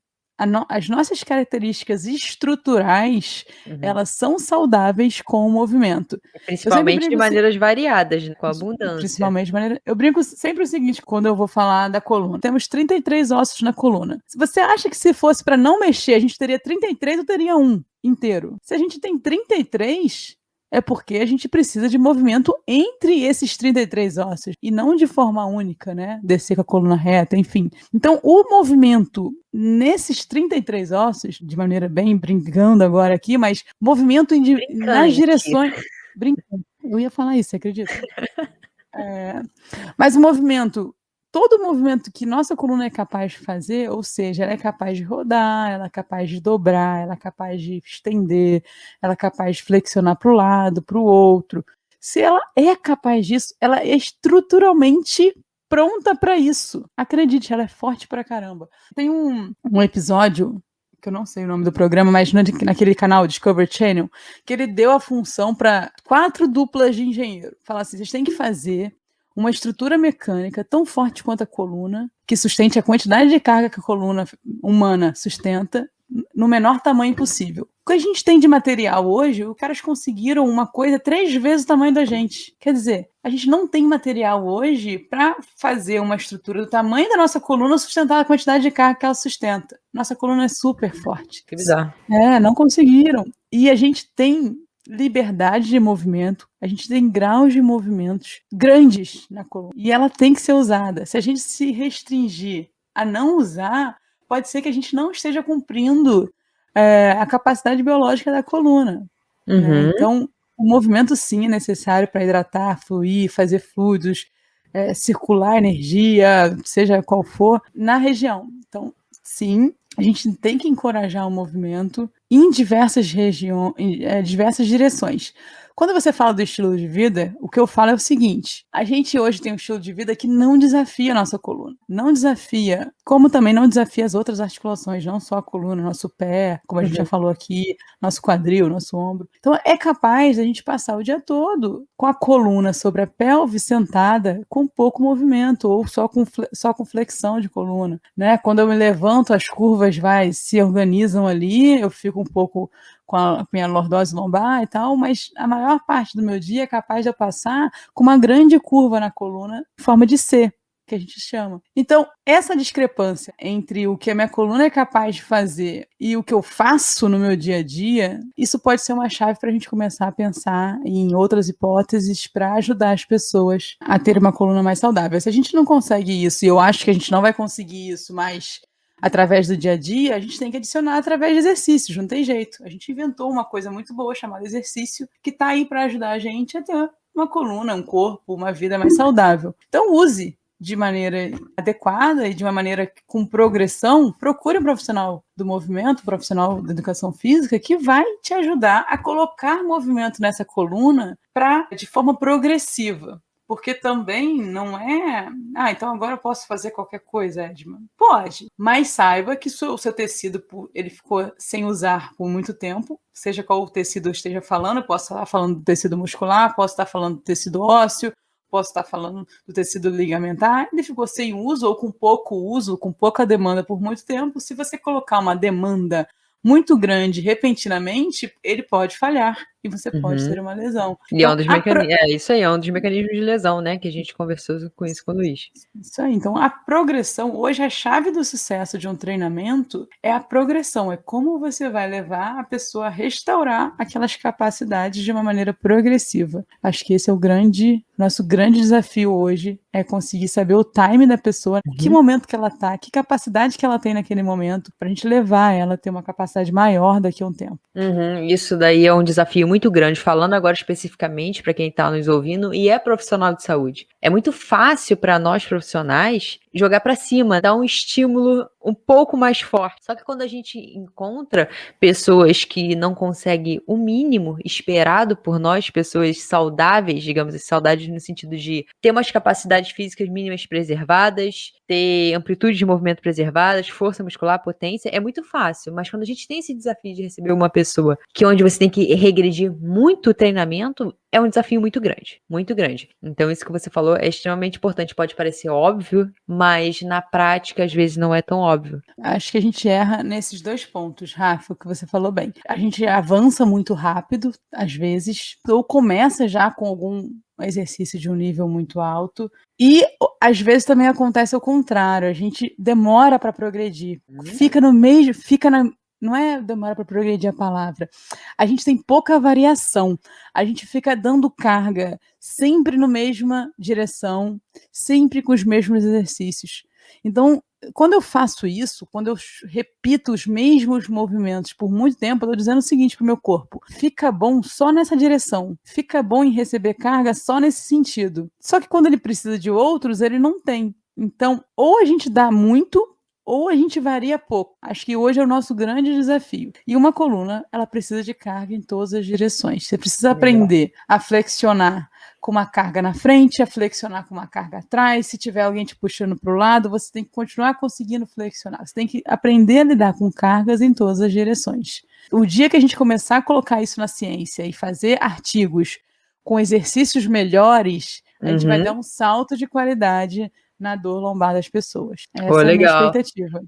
As nossas características estruturais, elas são saudáveis com o movimento. Principalmente de maneiras variadas, né, com abundância. Principalmente de maneira. Eu brinco sempre o seguinte, quando eu vou falar da coluna. Temos 33 ossos na coluna. Se você acha que se fosse para não mexer, a gente teria 33, eu teria um inteiro. Se a gente tem 33, é porque a gente precisa de movimento entre esses 33 ossos e não de forma única, né? Descer com a coluna reta, enfim. Então, o movimento nesses 33 ossos, de maneira bem brincando agora aqui, mas movimento nas direções. Brincando. Eu ia falar isso, você acredita? Mas o movimento, todo movimento que nossa coluna é capaz de fazer, ou seja, ela é capaz de rodar, ela é capaz de dobrar, ela é capaz de estender, ela é capaz de flexionar para o lado, para o outro. Se ela é capaz disso, ela é estruturalmente pronta para isso. Acredite, ela é forte pra caramba. Tem um episódio, que eu não sei o nome do programa, mas naquele canal Discovery Channel, que ele deu a função para 4 duplas de engenheiro. Fala assim, vocês têm que fazer uma estrutura mecânica tão forte quanto a coluna, que sustente a quantidade de carga que a coluna humana sustenta, no menor tamanho possível. O que a gente tem de material hoje, os caras conseguiram uma coisa 3 vezes o tamanho da gente. Quer dizer, a gente não tem material hoje para fazer uma estrutura do tamanho da nossa coluna sustentar a quantidade de carga que ela sustenta. Nossa coluna é super forte. Que bizarro. Não conseguiram. E a gente tem liberdade de movimento, a gente tem graus de movimentos grandes na coluna. E ela tem que ser usada. Se a gente se restringir a não usar, pode ser que a gente não esteja cumprindo a capacidade biológica da coluna. Né? Então, o movimento sim é necessário para hidratar, fluir, fazer fluidos, circular energia, seja qual for, na região. Então, sim, a gente tem que encorajar o movimento em diversas regiões, diversas direções. Quando você fala do estilo de vida, o que eu falo é o seguinte: a gente hoje tem um estilo de vida que não desafia a nossa coluna. Não desafia, como também não desafia as outras articulações, não só a coluna, nosso pé, como a gente já falou aqui, nosso quadril, nosso ombro. Então é capaz da gente passar o dia todo com a coluna sobre a pelve sentada com pouco movimento, ou só com flexão de coluna. Né? Quando eu me levanto, as curvas se organizam ali, eu fico um pouco com a minha lordose lombar e tal, mas a maior parte do meu dia é capaz de eu passar com uma grande curva na coluna, em forma de C, que a gente chama. Então, essa discrepância entre o que a minha coluna é capaz de fazer e o que eu faço no meu dia a dia, isso pode ser uma chave para a gente começar a pensar em outras hipóteses para ajudar as pessoas a ter uma coluna mais saudável. Se a gente não consegue isso, e eu acho que a gente não vai conseguir isso, mas através do dia a dia, a gente tem que adicionar através de exercícios, não tem jeito. A gente inventou uma coisa muito boa chamada exercício, que está aí para ajudar a gente a ter uma coluna, um corpo, uma vida mais saudável. Então use de maneira adequada e de uma maneira com progressão, procure um profissional do movimento, um profissional da educação física, que vai te ajudar a colocar movimento nessa coluna de forma progressiva. Porque também não é... então agora eu posso fazer qualquer coisa, Edma. Pode, mas saiba que o seu tecido ele ficou sem usar por muito tempo, seja qual o tecido eu esteja falando, eu posso estar falando do tecido muscular, posso estar falando do tecido ósseo, posso estar falando do tecido ligamentar, ele ficou sem uso ou com pouco uso, com pouca demanda por muito tempo. Se você colocar uma demanda muito grande repentinamente, ele pode falhar e você pode ter uma lesão. E é Então, um dos mecanismos, isso aí, é um dos mecanismos de lesão, né, que a gente conversou com isso com o Luiz. Isso aí. Então, a progressão, hoje a chave do sucesso de um treinamento é a progressão, é como você vai levar a pessoa a restaurar aquelas capacidades de uma maneira progressiva. Acho que esse é o nosso grande desafio hoje, é conseguir saber o time da pessoa, que momento que ela tá, que capacidade que ela tem naquele momento, pra gente levar ela a ter uma capacidade maior daqui a um tempo. Isso daí é um desafio muito grande, falando agora especificamente para quem está nos ouvindo e é profissional de saúde. É muito fácil para nós profissionais jogar para cima, dar um estímulo um pouco mais forte. Só que quando a gente encontra pessoas que não conseguem o mínimo esperado por nós, pessoas saudáveis, digamos assim, saudáveis no sentido de ter umas capacidades físicas mínimas preservadas, ter amplitude de movimento preservadas, força muscular, potência, é muito fácil. Mas quando a gente tem esse desafio de receber uma pessoa que onde você tem que regredir muito o treinamento, é um desafio muito grande, muito grande. Então isso que você falou é extremamente importante. Pode parecer óbvio, mas na prática às vezes não é tão óbvio. Acho que a gente erra nesses 2 pontos, Rafa, que você falou bem. A gente avança muito rápido, às vezes, ou começa já com algum exercício de um nível muito alto, e às vezes também acontece o contrário, a gente demora para progredir. Fica no meio, não é demora para progredir a palavra. A gente tem pouca variação. A gente fica dando carga sempre na mesma direção, sempre com os mesmos exercícios. Então, quando eu faço isso, quando eu repito os mesmos movimentos por muito tempo, eu estou dizendo o seguinte para o meu corpo: fica bom só nessa direção, fica bom em receber carga só nesse sentido. Só que quando ele precisa de outros, ele não tem. Então, ou a gente dá muito, ou a gente varia pouco. Acho que hoje é o nosso grande desafio. E uma coluna, ela precisa de carga em todas as direções. Você precisa aprender a flexionar com uma carga na frente, a flexionar com uma carga atrás. Se tiver alguém te puxando para o lado, você tem que continuar conseguindo flexionar. Você tem que aprender a lidar com cargas em todas as direções. O dia que a gente começar a colocar isso na ciência e fazer artigos com exercícios melhores, a gente vai dar um salto de qualidade na dor lombar das pessoas. Essa é a minha expectativa.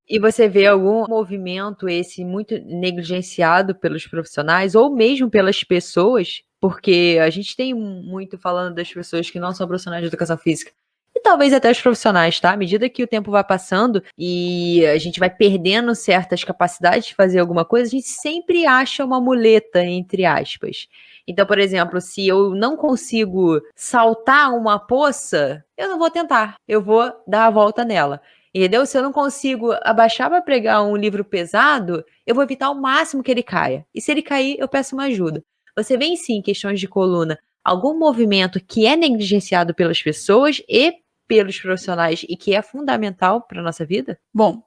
E você vê algum movimento esse muito negligenciado pelos profissionais ou mesmo pelas pessoas? Porque a gente tem muito falando das pessoas que não são profissionais de educação física. E talvez até os profissionais, tá? À medida que o tempo vai passando e a gente vai perdendo certas capacidades de fazer alguma coisa, a gente sempre acha uma muleta, entre aspas. Então, por exemplo, se eu não consigo saltar uma poça, eu não vou tentar. Eu vou dar a volta nela. Entendeu? Se eu não consigo abaixar para pregar um livro pesado, eu vou evitar ao máximo que ele caia. E se ele cair, eu peço uma ajuda. Você vê, sim, em questões de coluna, algum movimento que é negligenciado pelas pessoas e pelos profissionais e que é fundamental para a nossa vida? Bom,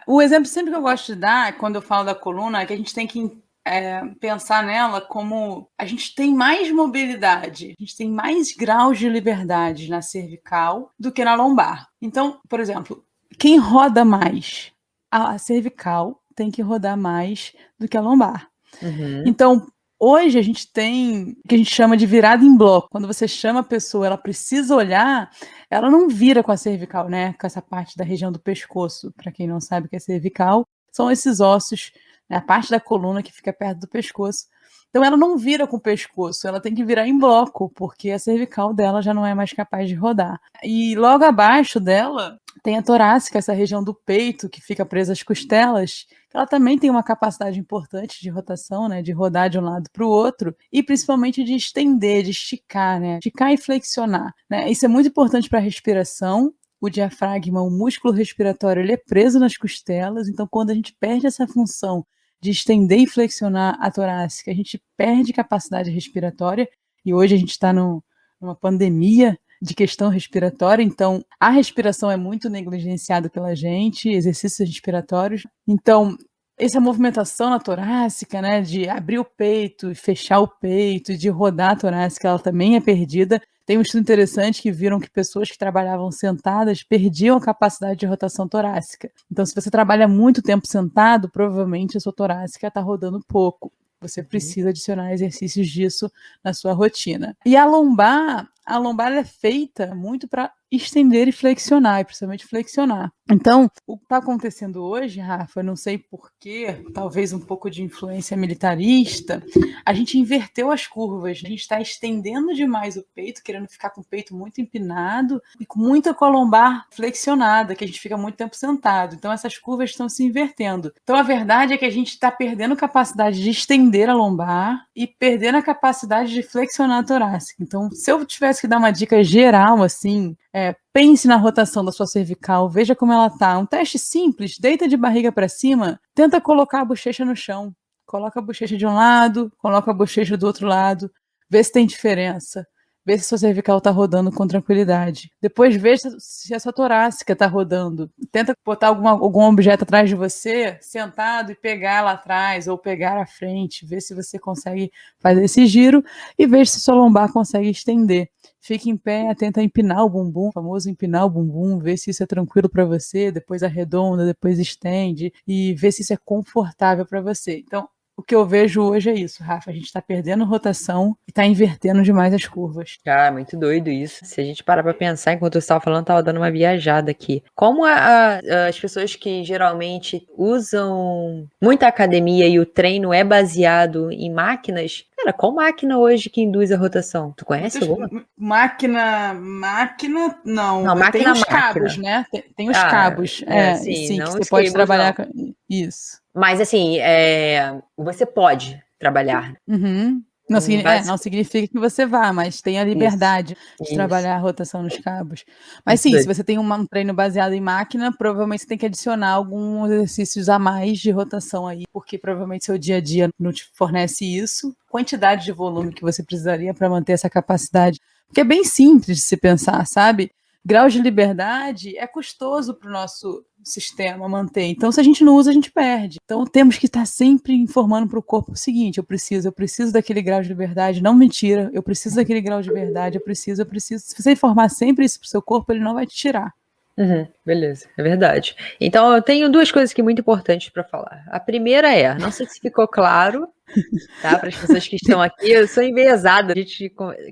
o exemplo sempre que eu gosto de dar, quando eu falo da coluna, é que a gente tem que pensar nela como a gente tem mais mobilidade, a gente tem mais graus de liberdade na cervical do que na lombar. Então, por exemplo, quem roda mais? A cervical tem que rodar mais do que a lombar. Então, hoje a gente tem o que a gente chama de virada em bloco. Quando você chama a pessoa, ela precisa olhar, ela não vira com a cervical, né? Com essa parte da região do pescoço. Para quem não sabe o que é cervical, são esses ossos, né? A parte da coluna que fica perto do pescoço. Então ela não vira com o pescoço, ela tem que virar em bloco, porque a cervical dela já não é mais capaz de rodar. E logo abaixo dela tem a torácica, essa região do peito que fica presa às costelas, que ela também tem uma capacidade importante de rotação, né, de rodar de um lado para o outro, e principalmente de estender, de esticar, né, esticar e flexionar, né? Isso é muito importante para a respiração. O diafragma, o músculo respiratório, ele é preso nas costelas, então quando a gente perde essa função de estender e flexionar a torácica, a gente perde capacidade respiratória, e hoje a gente está numa pandemia de questão respiratória, então a respiração é muito negligenciada pela gente, exercícios respiratórios. Então, essa movimentação na torácica, né, de abrir o peito e fechar o peito, de rodar a torácica, ela também é perdida. Tem um estudo interessante que viram que pessoas que trabalhavam sentadas perdiam a capacidade de rotação torácica. Então, se você trabalha muito tempo sentado, provavelmente a sua torácica está rodando pouco. Você precisa adicionar exercícios disso na sua rotina. E a lombar é feita muito para estender e flexionar, e principalmente flexionar. Então, o que está acontecendo hoje, Rafa, eu não sei porquê, talvez um pouco de influência militarista, a gente inverteu as curvas, a gente está estendendo demais o peito, querendo ficar com o peito muito empinado e com muita colombar flexionada, que a gente fica muito tempo sentado. Então, essas curvas estão se invertendo. Então, a verdade é que a gente está perdendo capacidade de estender a lombar e perdendo a capacidade de flexionar a torácica. Então, se eu tivesse que dar uma dica geral, assim, pense na rotação da sua cervical, veja como ela tá. Um teste simples, deita de barriga para cima, tenta colocar a bochecha no chão. Coloca a bochecha de um lado, coloca a bochecha do outro lado, vê se tem diferença. Vê se a sua cervical está rodando com tranquilidade. Depois vê se a sua torácica está rodando. Tenta botar algum objeto atrás de você, sentado, e pegar lá atrás ou pegar à frente. Vê se você consegue fazer esse giro e vê se sua lombar consegue estender. Fique em pé, tenta empinar o bumbum, o famoso empinar o bumbum, vê se isso é tranquilo para você, depois arredonda, depois estende e vê se isso é confortável para você. Então, o que eu vejo hoje é isso, Rafa. A gente está perdendo rotação e está invertendo demais as curvas. Ah, muito doido isso. Se a gente parar pra pensar, enquanto você estava falando, tava dando uma viajada aqui. Como as pessoas que geralmente usam muita academia e o treino é baseado em máquinas, cara, qual máquina hoje que induz a rotação? Tu conhece alguma? Máquina, não. Não, Tem os máquina. cabos, né? Tem os cabos. Sim, que não você pode cables, trabalhar não. com isso. Mas assim, você pode trabalhar. Uhum. Não significa que você vá, mas tem a liberdade de trabalhar a rotação nos cabos. Mas sim, se você tem um treino baseado em máquina, provavelmente você tem que adicionar alguns exercícios a mais de rotação aí, porque provavelmente seu dia a dia não te fornece isso. Quantidade de volume que você precisaria para manter essa capacidade. Porque é bem simples de se pensar, sabe? Grau de liberdade é custoso para o nosso sistema manter. Então, se a gente não usa, a gente perde. Então, temos que estar sempre informando para o corpo o seguinte: eu preciso daquele grau de liberdade. Não mentira, eu preciso daquele grau de liberdade, eu preciso. Se você informar sempre isso para o seu corpo, ele não vai te tirar. Beleza, é verdade. Então, eu tenho duas coisas que muito importantes para falar. A primeira não sei se ficou claro, tá? Para as pessoas que estão aqui, eu sou enviesada.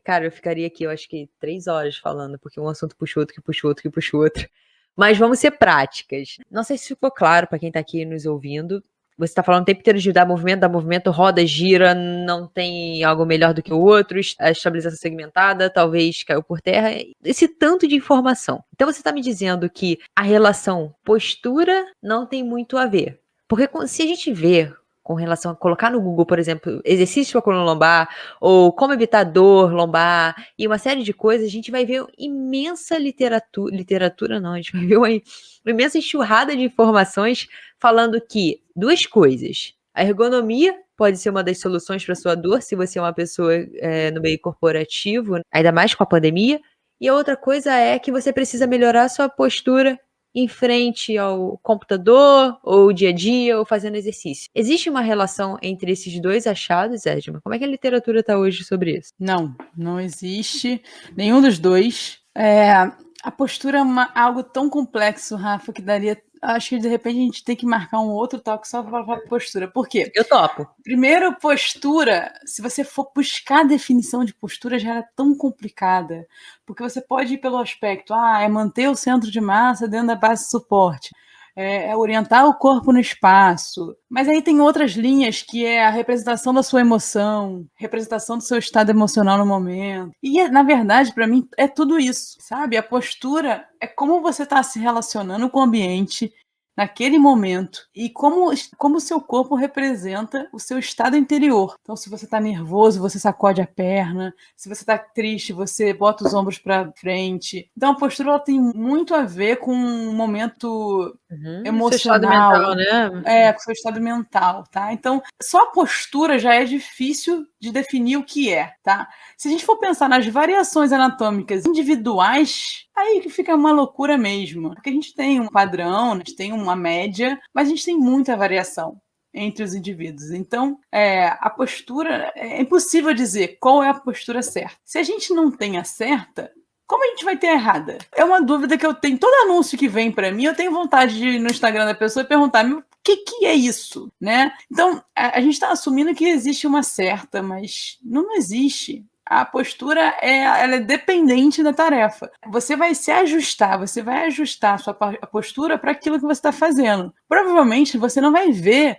Cara, eu ficaria aqui, eu acho que 3 horas falando, porque um assunto puxa outro, que puxa outro, que puxa outro. Mas vamos ser práticas. Não sei se ficou claro para quem está aqui nos ouvindo. Você está falando o tempo inteiro de dar movimento, roda, gira, não tem algo melhor do que o outro, a estabilização segmentada, talvez caiu por terra, esse tanto de informação. Então você está me dizendo que a relação postura não tem muito a ver. Porque se a gente vê com relação a colocar no Google, por exemplo, exercício para a coluna lombar, ou como evitar dor lombar, e uma série de coisas, a gente vai ver imensa literatura não, a gente vai ver uma imensa enxurrada de informações falando que duas coisas: a ergonomia pode ser uma das soluções para sua dor, se você é uma pessoa no meio corporativo, ainda mais com a pandemia, e a outra coisa é que você precisa melhorar a sua postura em frente ao computador, ou dia a dia, ou fazendo exercício. Existe uma relação entre esses dois achados, Edma? Como é que a literatura está hoje sobre isso? Não existe nenhum dos dois. A postura é algo tão complexo, Rafa, que daria... Acho que de repente a gente tem que marcar um outro talk só para falar postura. Por quê? Eu topo. Primeiro, postura, se você for buscar a definição de postura, já era tão complicada. Porque você pode ir pelo aspecto, é manter o centro de massa dentro da base de suporte. É orientar o corpo no espaço. Mas aí tem outras linhas, que é a representação da sua emoção, representação do seu estado emocional no momento. E, na verdade, para mim, é tudo isso, sabe? A postura é como você está se relacionando com o ambiente naquele momento e como o seu corpo representa o seu estado interior. Então, se você está nervoso, você sacode a perna. Se você está triste, você bota os ombros para frente. Então, a postura ela tem muito a ver com um momento emocional. Seu estado mental, né? Com o seu estado mental, tá? Então, só a postura já é difícil de definir o que é, tá? Se a gente for pensar nas variações anatômicas individuais, aí que fica uma loucura mesmo. Porque a gente tem um padrão, a gente tem uma média, mas a gente tem muita variação entre os indivíduos. Então, a postura, é impossível dizer qual é a postura certa. Se a gente não tem a certa, como a gente vai ter a errada? É uma dúvida que eu tenho. Todo anúncio que vem para mim, eu tenho vontade de ir no Instagram da pessoa e perguntar, o que é isso, né? Então, a gente está assumindo que existe uma certa, mas não existe. A postura ela é dependente da tarefa. Você vai se ajustar, você vai ajustar a postura para aquilo que você está fazendo. Provavelmente você não vai ver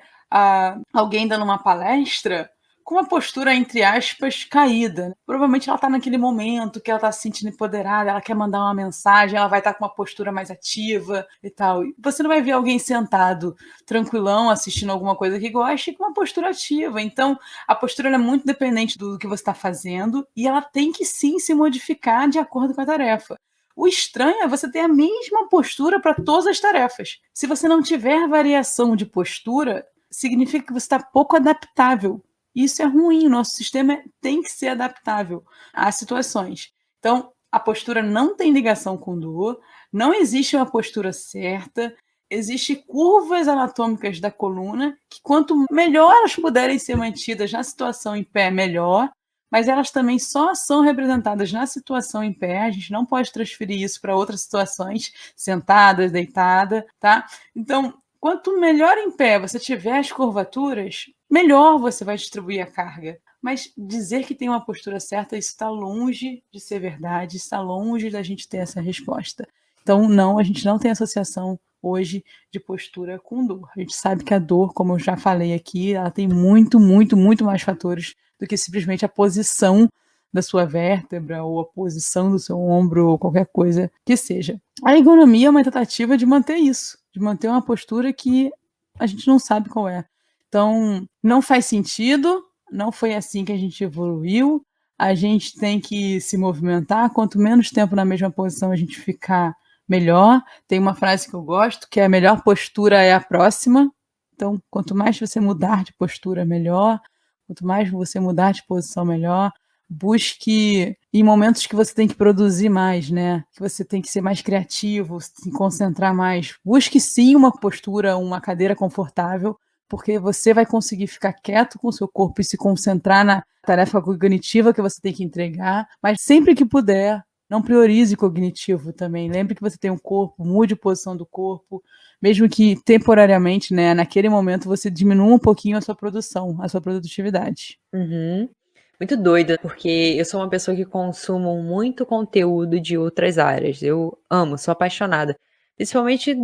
alguém dando uma palestra com uma postura, entre aspas, caída. Provavelmente ela está naquele momento que ela está se sentindo empoderada, ela quer mandar uma mensagem, ela vai estar com uma postura mais ativa e tal. Você não vai ver alguém sentado, tranquilão, assistindo alguma coisa que goste, com uma postura ativa. Então, a postura é muito dependente do que você está fazendo e ela tem que sim se modificar de acordo com a tarefa. O estranho é você ter a mesma postura para todas as tarefas. Se você não tiver variação de postura, significa que você está pouco adaptável. Isso é ruim, o nosso sistema tem que ser adaptável às situações. Então, a postura não tem ligação com dor, não existe uma postura certa, existem curvas anatômicas da coluna, que quanto melhor elas puderem ser mantidas na situação em pé, melhor, mas elas também só são representadas na situação em pé, a gente não pode transferir isso para outras situações, sentada, deitada, tá? Então, quanto melhor em pé você tiver as curvaturas, melhor você vai distribuir a carga. Mas dizer que tem uma postura certa, isso está longe de ser verdade, está longe da gente ter essa resposta. Então, não, a gente não tem associação hoje de postura com dor. A gente sabe que a dor, como eu já falei aqui, ela tem muito, muito, muito mais fatores do que simplesmente a posição da sua vértebra ou a posição do seu ombro ou qualquer coisa que seja. A ergonomia é uma tentativa de manter isso, de manter uma postura que a gente não sabe qual é. Então, não faz sentido, não foi assim que a gente evoluiu, a gente tem que se movimentar, quanto menos tempo na mesma posição a gente ficar, melhor. Tem uma frase que eu gosto, que é a melhor postura é a próxima. Então, quanto mais você mudar de postura, melhor. Quanto mais você mudar de posição, melhor. Busque em momentos que você tem que produzir mais, né? Que você tem que ser mais criativo, se concentrar mais. Busque sim uma postura, uma cadeira confortável, porque você vai conseguir ficar quieto com o seu corpo e se concentrar na tarefa cognitiva que você tem que entregar. Mas sempre que puder, não priorize cognitivo também. Lembre que você tem um corpo, mude a posição do corpo, mesmo que temporariamente, né, naquele momento você diminua um pouquinho a sua produção, a sua produtividade. Uhum. Muito doida, porque eu sou uma pessoa que consumo muito conteúdo de outras áreas. Eu amo, sou apaixonada. Principalmente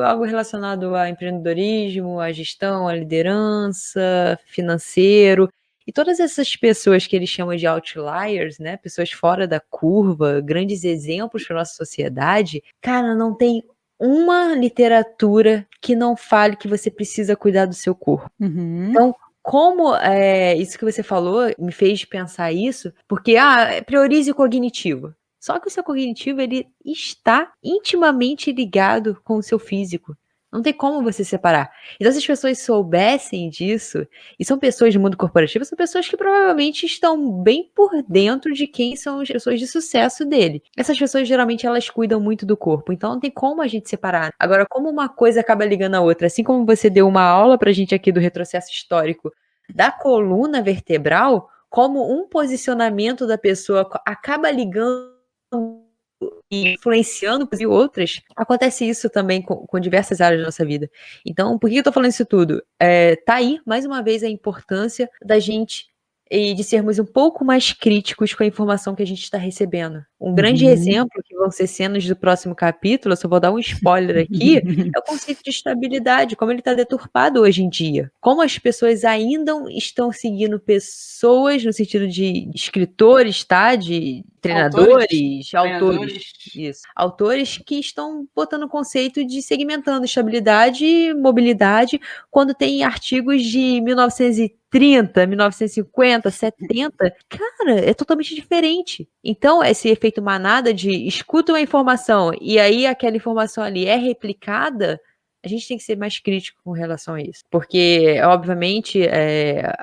algo relacionado a empreendedorismo, a gestão, a liderança, financeiro. E todas essas pessoas que eles chamam de outliers, né? Pessoas fora da curva, grandes exemplos para nossa sociedade. Cara, não tem uma literatura que não fale que você precisa cuidar do seu corpo. Uhum. Então, como isso que você falou me fez pensar isso, porque priorize o cognitivo. Só que o seu cognitivo ele está intimamente ligado com o seu físico. Não tem como você separar. Então, se as pessoas soubessem disso, e são pessoas do mundo corporativo, são pessoas que provavelmente estão bem por dentro de quem são as pessoas de sucesso dele. Essas pessoas, geralmente, elas cuidam muito do corpo. Então, não tem como a gente separar. Agora, como uma coisa acaba ligando a outra, assim como você deu uma aula pra gente aqui do retrocesso histórico da coluna vertebral, como um posicionamento da pessoa acaba ligando e influenciando e outras, acontece isso também com diversas áreas da nossa vida. Então, por que eu tô falando isso tudo? Tá aí, mais uma vez, a importância da gente e de sermos um pouco mais críticos com a informação que a gente está recebendo. Um grande exemplo, que vão ser cenas do próximo capítulo, eu só vou dar um spoiler aqui, é o conceito de estabilidade, como ele está deturpado hoje em dia. Como as pessoas ainda estão seguindo pessoas, no sentido de escritores, tá? De treinadores, autores. Isso. Autores que estão botando o conceito de segmentando estabilidade e mobilidade quando tem artigos de 1930, 1950, 70, cara, é totalmente diferente. Então, esse efeito manada de escuta uma informação e aí aquela informação ali é replicada, a gente tem que ser mais crítico com relação a isso. Porque, obviamente,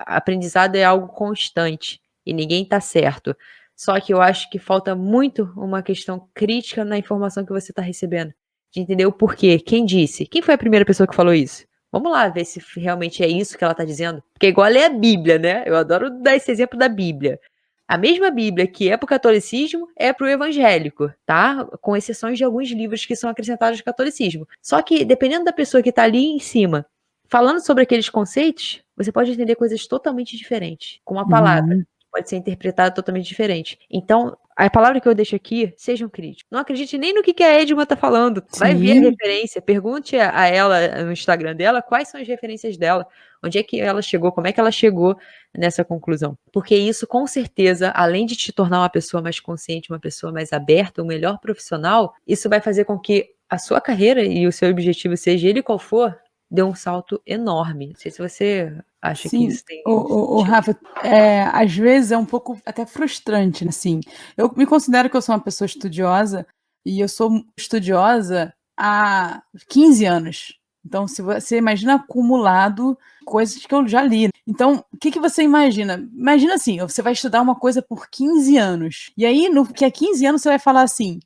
aprendizado é algo constante e ninguém tá certo. Só que eu acho que falta muito uma questão crítica na informação que você está recebendo. De entender o porquê. Quem disse? Quem foi a primeira pessoa que falou isso? Vamos lá ver se realmente é isso que ela está dizendo. Porque é igual ler a Bíblia, né? Eu adoro dar esse exemplo da Bíblia. A mesma Bíblia que é para o catolicismo é para o evangélico, tá? Com exceções de alguns livros que são acrescentados ao catolicismo. Só que, dependendo da pessoa que está ali em cima, falando sobre aqueles conceitos, você pode entender coisas totalmente diferentes com uma palavra. pode ser interpretada totalmente diferente. Então, a palavra que eu deixo aqui, sejam críticos. Não acredite nem no que a Edma tá falando. Vai ver a Sim. referência, pergunte a ela no Instagram dela quais são as referências dela, onde é que ela chegou, como é que ela chegou nessa conclusão. Porque isso, com certeza, além de te tornar uma pessoa mais consciente, uma pessoa mais aberta, um melhor profissional, isso vai fazer com que a sua carreira e o seu objetivo, seja ele qual for, dê um salto enorme. Não sei se você acha que Sim, isso tem o sentido. Rafa, às vezes é um pouco até frustrante, né, assim. Eu me considero que eu sou uma pessoa estudiosa e eu sou estudiosa há 15 anos. Então, se você imagina acumulado coisas que eu já li. Então, o que você imagina? Imagina assim, você vai estudar uma coisa por 15 anos. E aí, no que é 15 anos, você vai falar assim: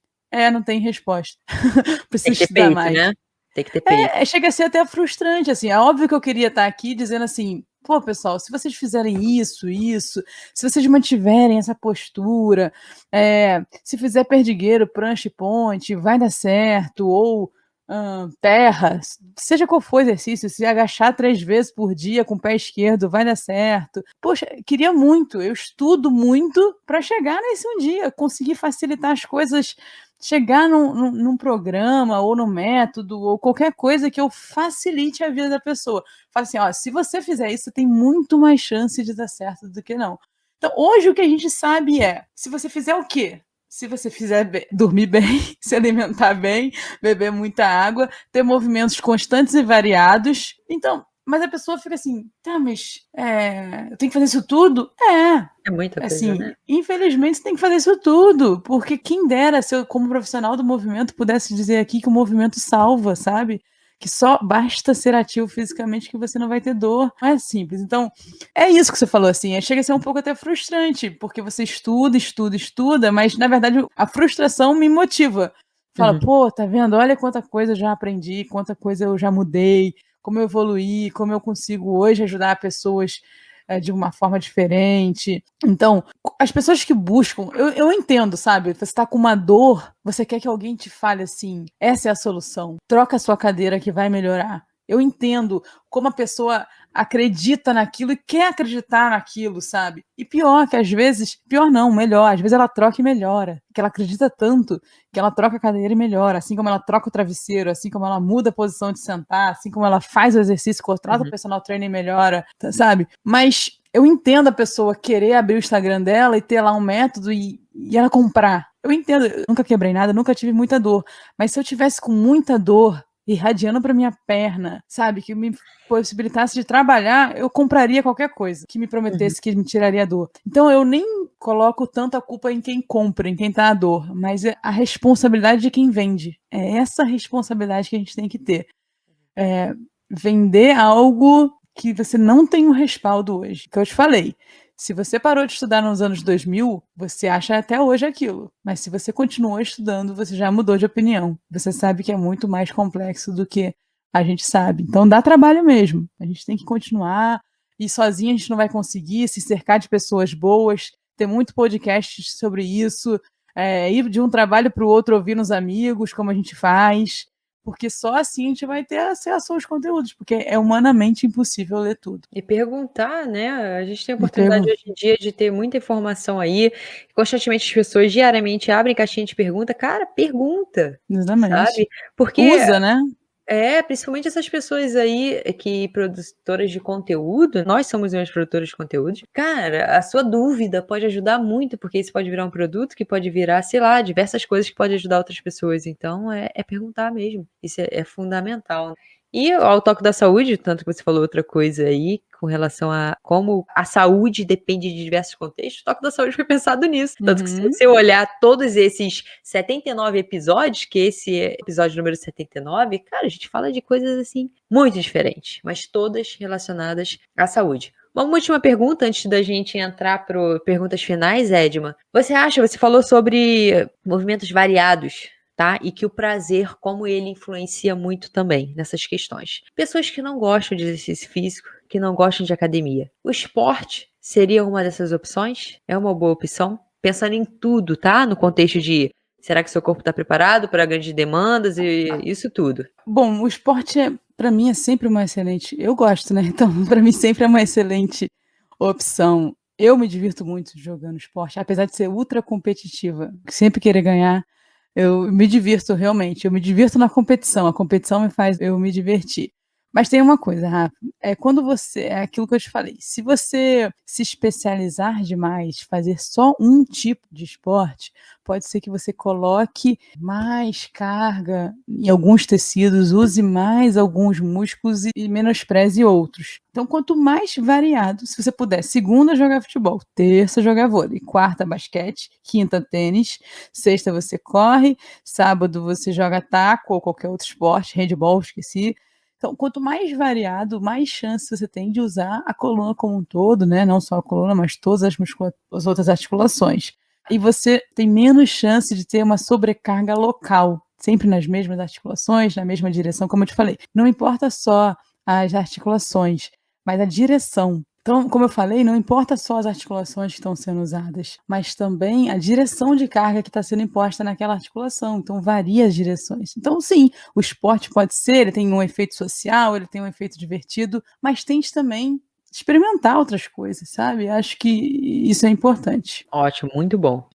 não tem resposta. Tem Preciso que ter estudar peito, mais. né? Tem que ter peito. Chega a ser até frustrante, assim. É óbvio que eu queria estar aqui dizendo assim: pô, pessoal, se vocês fizerem isso, se vocês mantiverem essa postura, se fizer perdigueiro, prancha e ponte, vai dar certo, ou terra, seja qual for o exercício, se agachar 3 vezes por dia com o pé esquerdo, vai dar certo. Poxa, queria muito, eu estudo muito para chegar nesse um dia, conseguir facilitar as coisas, chegar num programa, ou num método, ou qualquer coisa que eu facilite a vida da pessoa. Fala assim, ó, se você fizer isso, você tem muito mais chance de dar certo do que não. Então, hoje o que a gente sabe é, se você fizer o quê? Se você fizer dormir bem, se alimentar bem, beber muita água, ter movimentos constantes e variados. Então, mas a pessoa fica assim, tá, mas eu tenho que fazer isso tudo? É muita coisa, Assim, né? infelizmente você tem que fazer isso tudo, porque quem dera se eu, como profissional do movimento, pudesse dizer aqui que o movimento salva, sabe? Que só basta ser ativo fisicamente que você não vai ter dor. Não é simples. Então, é isso que você falou, assim, chega a ser um pouco até frustrante, porque você estuda, mas na verdade a frustração me motiva. Fala, pô, tá vendo? Olha quanta coisa eu já aprendi, quanta coisa eu já mudei, como eu evoluí, como eu consigo hoje ajudar pessoas de uma forma diferente. Então, as pessoas que buscam, eu entendo, sabe? Você tá com uma dor, você quer que alguém te fale assim, essa é a solução, troca a sua cadeira que vai melhorar. Eu entendo como a pessoa acredita naquilo e quer acreditar naquilo, sabe? E pior, que às vezes, pior não, melhor, às vezes ela troca e melhora, que ela acredita tanto que ela troca a cadeira e melhora, assim como ela troca o travesseiro, assim como ela muda a posição de sentar, assim como ela faz o exercício, contrata o personal trainer e melhora, sabe? Mas eu entendo a pessoa querer abrir o Instagram dela e ter lá um método e ela comprar. Eu entendo, eu nunca quebrei nada, nunca tive muita dor, mas se eu tivesse com muita dor irradiando para minha perna, sabe, que me possibilitasse de trabalhar, eu compraria qualquer coisa que me prometesse que me tiraria a dor. Então eu nem coloco tanto a culpa em quem compra, em quem tá a dor, mas é a responsabilidade de quem vende. É essa responsabilidade que a gente tem que ter. Vender algo que você não tem um respaldo hoje. Que eu te falei, se você parou de estudar nos anos 2000, você acha até hoje aquilo. Mas se você continuou estudando, você já mudou de opinião. Você sabe que é muito mais complexo do que a gente sabe. Então dá trabalho mesmo. A gente tem que continuar. E sozinho a gente não vai conseguir se cercar de pessoas boas. Ter muito podcast sobre isso. Ir de um trabalho para o outro ouvir nos amigos, como a gente faz. Porque só assim a gente vai ter acesso aos conteúdos, porque é humanamente impossível ler tudo. E perguntar, né? A gente tem a oportunidade hoje em dia de ter muita informação aí. Constantemente as pessoas diariamente abrem caixinha de pergunta. Cara, pergunta, Exatamente. sabe? Porque Usa, né? principalmente essas pessoas aí que produtoras de conteúdo, nós somos umas produtoras de conteúdo. Cara, a sua dúvida pode ajudar muito, porque isso pode virar um produto que pode virar, sei lá, diversas coisas que pode ajudar outras pessoas. Então, é perguntar mesmo. Isso é fundamental. E ao toque da saúde, tanto que você falou outra coisa aí, com relação a como a saúde depende de diversos contextos, o toque da saúde foi pensado nisso. Tanto que se você olhar todos esses 79 episódios, que esse é episódio número 79, cara, a gente fala de coisas assim muito diferentes, mas todas relacionadas à saúde. Uma última pergunta antes da gente entrar para perguntas finais, Edma. Você falou sobre movimentos variados, tá? E que o prazer, como ele influencia muito também nessas questões. Pessoas que não gostam de exercício físico, que não gostam de academia. O esporte seria uma dessas opções? É uma boa opção? Pensando em tudo, tá? No contexto de será que seu corpo está preparado para grandes demandas e isso tudo? Bom, o esporte para mim é sempre uma excelente. Eu gosto, né? Então, para mim sempre é uma excelente opção. eu me divirto muito jogando esporte, apesar de ser ultra competitiva, sempre querer ganhar, eu me divirto realmente, eu me divirto na competição, a competição me faz eu me divertir. Mas tem uma coisa, Rafa, quando você é aquilo que eu te falei, se você se especializar demais, fazer só um tipo de esporte, pode ser que você coloque mais carga em alguns tecidos, use mais alguns músculos e menospreze outros. Então, quanto mais variado, se você puder, segunda jogar futebol, terça jogar vôlei, quarta basquete, quinta tênis, sexta você corre, sábado você joga taco ou qualquer outro esporte, handball, esqueci. Então, quanto mais variado, mais chance você tem de usar a coluna como um todo, né? Não só a coluna, mas todas as outras articulações. E você tem menos chance de ter uma sobrecarga local, sempre nas mesmas articulações, na mesma direção, como eu te falei. Não importa só as articulações, mas a direção. Então, como eu falei, não importa só as articulações que estão sendo usadas, mas também a direção de carga que está sendo imposta naquela articulação. Então, varia as direções. Então, sim, o esporte pode ser, ele tem um efeito social, ele tem um efeito divertido, mas tente também experimentar outras coisas, sabe? Acho que isso é importante. Ótimo, muito bom.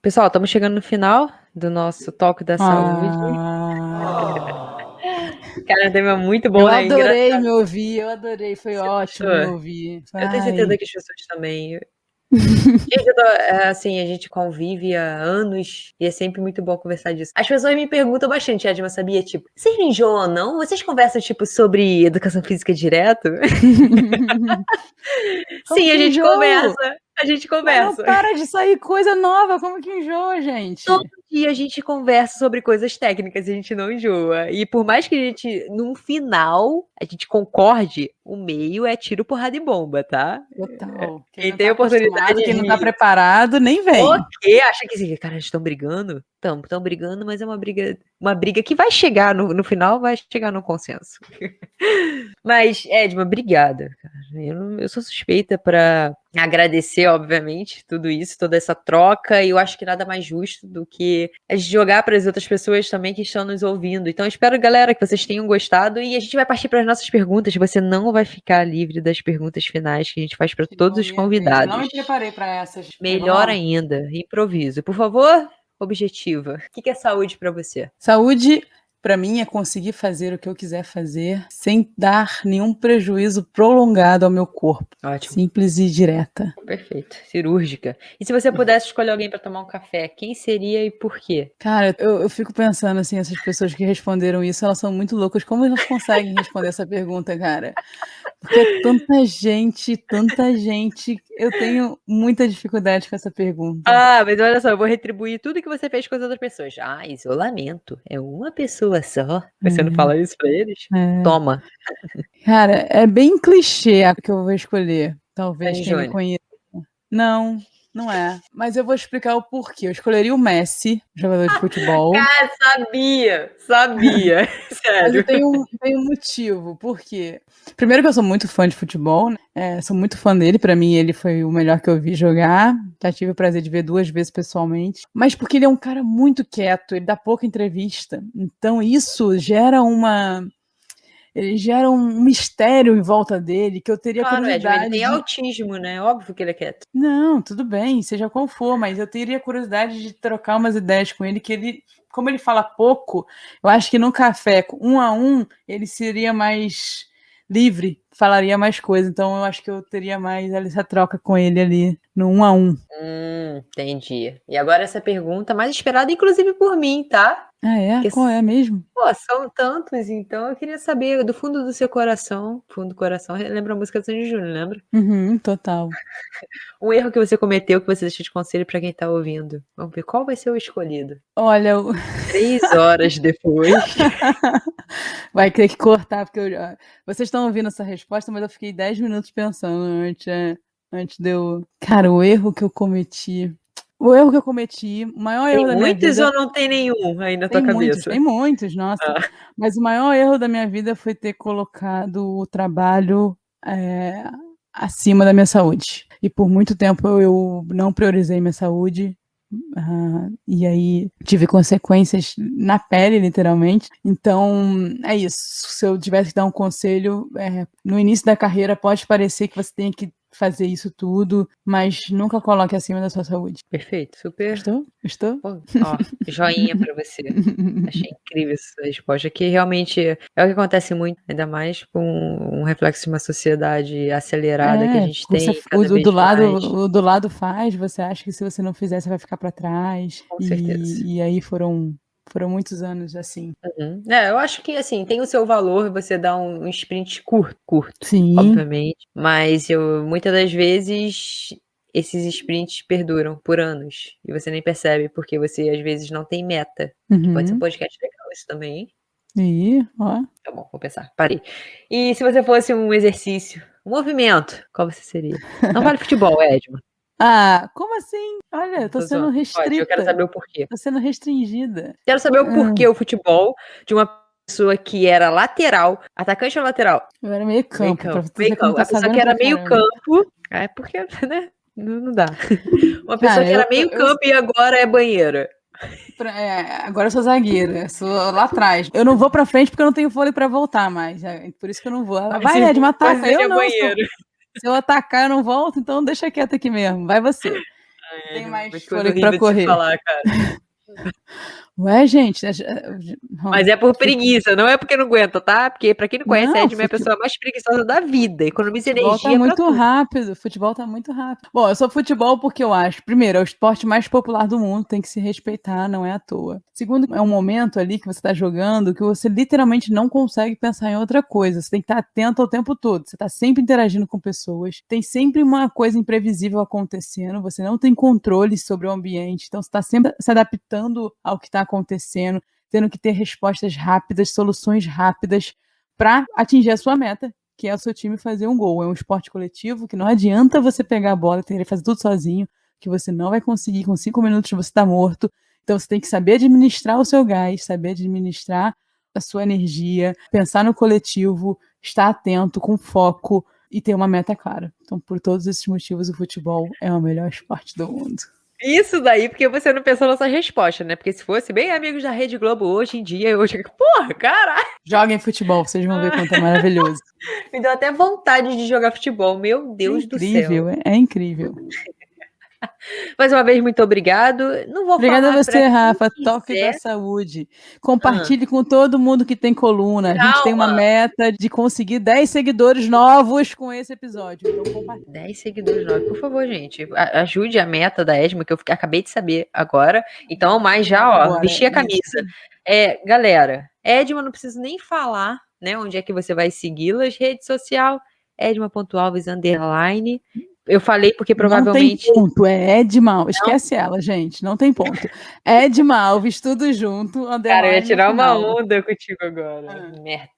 Pessoal, estamos chegando no final do nosso Talk da Saúde. Cara, um tema muito bom, Eu né? adorei me ouvir, eu adorei, foi Você ótimo gostou? me ouvir. Eu tenho certeza que as pessoas também. Gente, assim, a gente convive há anos e é sempre muito bom conversar disso. As pessoas me perguntam bastante, Edma, sabia? Tipo, vocês não enjoam, não? Vocês conversam, tipo, sobre educação física direto? Como Sim, que a gente enjoo? conversa. A gente Mas não conversa. para de sair coisa nova, como que enjoa, gente? Todo dia a gente conversa sobre coisas técnicas e a gente não enjoa. E por mais que a gente, no final, a gente concorde, o meio é tiro, porrada e bomba, tá? Total. Quem Quem não tem tá oportunidade acostumado, quem não tá de. preparado, nem vem. O quê? Acha que assim, cara, eles estão brigando? Estão brigando, mas é uma briga que vai chegar no final, vai chegar no consenso. Mas, Edma, obrigada, cara. Eu sou suspeita para agradecer, obviamente, tudo isso, toda essa troca, e eu acho que nada mais justo do que a gente jogar para as outras pessoas também que estão nos ouvindo. Então, espero, galera, que vocês tenham gostado e a gente vai partir para as nossas perguntas. Você não vai ficar livre das perguntas finais que a gente faz para todos os Chegou a minha vez. Eu não me convidados. preparei para essas. Melhor ainda, improviso. Por favor, objetiva. O que é saúde para você? Saúde, para mim, é conseguir fazer o que eu quiser fazer sem dar nenhum prejuízo prolongado ao meu corpo. Ótimo. Simples e direta. Perfeito. Cirúrgica. E se você pudesse escolher alguém para tomar um café, quem seria e por quê? Cara, eu fico pensando assim, essas pessoas que responderam isso, elas são muito loucas. Como elas conseguem responder essa pergunta, cara? Porque é tanta gente, tanta gente. Eu tenho muita dificuldade com essa pergunta. Ah, mas olha só, eu vou retribuir tudo que você fez com as outras pessoas. Ah, isolamento. É uma pessoa só. Você não fala isso pra eles? Toma. Cara, é bem clichê a que eu vou escolher. Talvez Sandy quem me Júnior. conheça. Não, não é. Mas eu vou explicar o porquê. Eu escolheria o Messi, jogador de futebol. Ah, sabia. Mas Sério. eu tenho um motivo. Por quê? Primeiro que eu sou muito fã de futebol, né? Sou muito fã dele. Pra mim, ele foi o melhor que eu vi jogar. Já tive o prazer de ver 2 vezes pessoalmente. Mas porque ele é um cara muito quieto, ele dá pouca entrevista. Então isso gera ele gera um mistério em volta dele que eu teria Claro, Edmund, ele curiosidade tem de... autismo, né? Óbvio que ele é quieto. Não, tudo bem, seja qual for, mas eu teria curiosidade de trocar umas ideias com ele, que ele, como ele fala pouco, eu acho que no café, 1 a 1, ele seria mais livre, falaria mais coisa, então eu acho que eu teria mais essa troca com ele ali, no 1 a 1. Entendi. E agora essa pergunta mais esperada, inclusive por mim, tá? Ah, é? Porque, Qual é mesmo? pô, são tantos, então eu queria saber do fundo do seu coração, fundo do coração, lembra a música do Sandy Júnior, lembra? Total. Um erro que você cometeu que você deixa de conselho pra quem tá ouvindo. Vamos ver qual vai ser o escolhido. Olha, 3 horas depois. vai ter que cortar, porque vocês estão ouvindo essa resposta, mas eu fiquei 10 minutos pensando antes de eu... Cara, o erro que eu cometi... O erro que eu cometi, o maior erro da minha vida... Tem muitos ou não tem nenhum aí na tua cabeça? Tem muitos, nossa. Mas o maior erro da minha vida foi ter colocado o trabalho acima da minha saúde. E por muito tempo eu não priorizei minha saúde. E aí tive consequências na pele, literalmente. Então, é isso. Se eu tivesse que dar um conselho, no início da carreira pode parecer que você tem que fazer isso tudo, mas nunca coloque acima da sua saúde. Perfeito, super. Gostou? Pô, ó, joinha pra você. Achei incrível essa resposta, que realmente é o que acontece muito, ainda mais com um reflexo de uma sociedade acelerada que a gente tem cada vez mais. O do lado faz, você acha que se você não fizer, você vai ficar pra trás. Com certeza. E aí foram muitos anos assim. Uhum. Eu acho que assim, tem o seu valor você dar um sprint curto, Sim. obviamente, mas muitas das vezes esses sprints perduram por anos e você nem percebe, porque você às vezes não tem meta. Que pode ser um podcast legal isso também, hein? Ó. Tá bom, vou pensar. Parei. E se você fosse um exercício, um movimento, qual você seria? Não vale futebol, Edma. Ah, como assim? Olha, eu tô sendo restrita. Pode, eu quero saber o porquê. Tô sendo restringida. Quero saber o porquê o futebol de uma pessoa que era lateral, atacante ou lateral? Eu era meio campo. Meio campo. A pessoa que era meio campo, é porque, né, não dá. Uma pessoa que era meio campo e agora é banheira. Agora eu sou zagueira, sou lá atrás. Eu não vou pra frente porque eu não tenho fôlego pra voltar mais. Por isso que eu não vou. Vai, Edma, ataca. Eu não. Se eu atacar, eu não volto, então deixa quieto aqui mesmo. Vai você. Tem mais fôlego pra correr. Falar, cara. Ué, gente. Mas é por preguiça, não é porque não aguenta, tá? Porque pra quem não conhece, a Edma é a pessoa mais preguiçosa da vida. Economiza energia. Futebol tá muito rápido. Futebol tá muito rápido. Bom, eu sou futebol porque eu acho, primeiro, é o esporte mais popular do mundo, tem que se respeitar, não é à toa. Segundo, é um momento ali que você tá jogando que você literalmente não consegue pensar em outra coisa. Você tem que estar atento ao tempo todo. Você tá sempre interagindo com pessoas. Tem sempre uma coisa imprevisível acontecendo. Você não tem controle sobre o ambiente. Então você tá sempre se adaptando ao que tá acontecendo, tendo que ter respostas rápidas, soluções rápidas para atingir a sua meta, que é o seu time fazer um gol. É um esporte coletivo que não adianta você pegar a bola e querer fazer tudo sozinho, que você não vai conseguir, com 5 minutos você está morto. Então você tem que saber administrar o seu gás, saber administrar a sua energia, pensar no coletivo, estar atento, com foco e ter uma meta clara. Então, por todos esses motivos, o futebol é o melhor esporte do mundo. Isso daí, porque você não pensou nessa resposta, né? Porque se fosse bem amigos da Rede Globo hoje em dia, porra, caralho! Joguem futebol, vocês vão ver quanto é maravilhoso. Me deu até vontade de jogar futebol, meu Deus do céu. É incrível. Mais uma vez, muito obrigado. Não vou Obrigada falar a você, Rafa. quiser. Toque da saúde. Compartilhe com todo mundo que tem coluna. A gente tem uma meta de conseguir 10 seguidores novos com esse episódio. Então, compartilhe. 10 seguidores novos, por favor, gente. Ajude a meta da Edma, que eu acabei de saber agora. Então, mas já, vestir a camisa. Galera, Edma, não preciso nem falar, né? Onde é que você vai segui-las. Rede social, Edma.Alves_. Eu falei porque provavelmente... Não tem ponto, é Edma. Esquece ela, gente. Não tem ponto. Edma Alves, tudo junto. Cara, eu ia tirar uma onda contigo agora. Merda.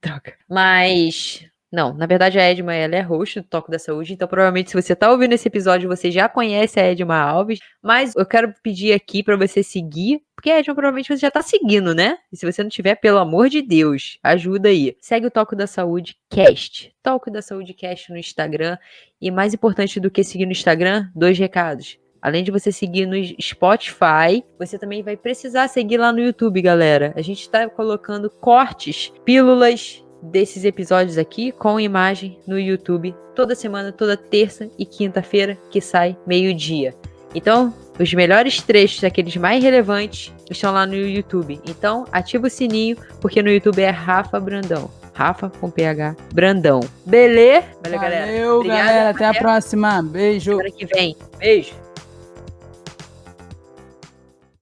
Droga. Mas... Não, na verdade a Edma, ela é host do Toque da Saúde, então provavelmente se você tá ouvindo esse episódio, você já conhece a Edma Alves, mas eu quero pedir aqui pra você seguir, porque a Edma provavelmente você já tá seguindo, né? E se você não tiver, pelo amor de Deus, ajuda aí. Segue o Toque da Saúde Cast, Toque da Saúde Cast no Instagram, e mais importante do que seguir no Instagram, 2 recados. Além de você seguir no Spotify, você também vai precisar seguir lá no YouTube, galera. A gente tá colocando cortes, pílulas desses episódios aqui com imagem no YouTube toda semana, toda terça e quinta-feira, que sai meio-dia. Então, os melhores trechos, aqueles mais relevantes, estão lá no YouTube. Então, ativa o sininho, porque no YouTube é Rafa Brandão. Rafa com PH Brandão. Beleza? Valeu, galera. Obrigada, galera. Até a próxima. Beijo. Semana que vem. Beijo.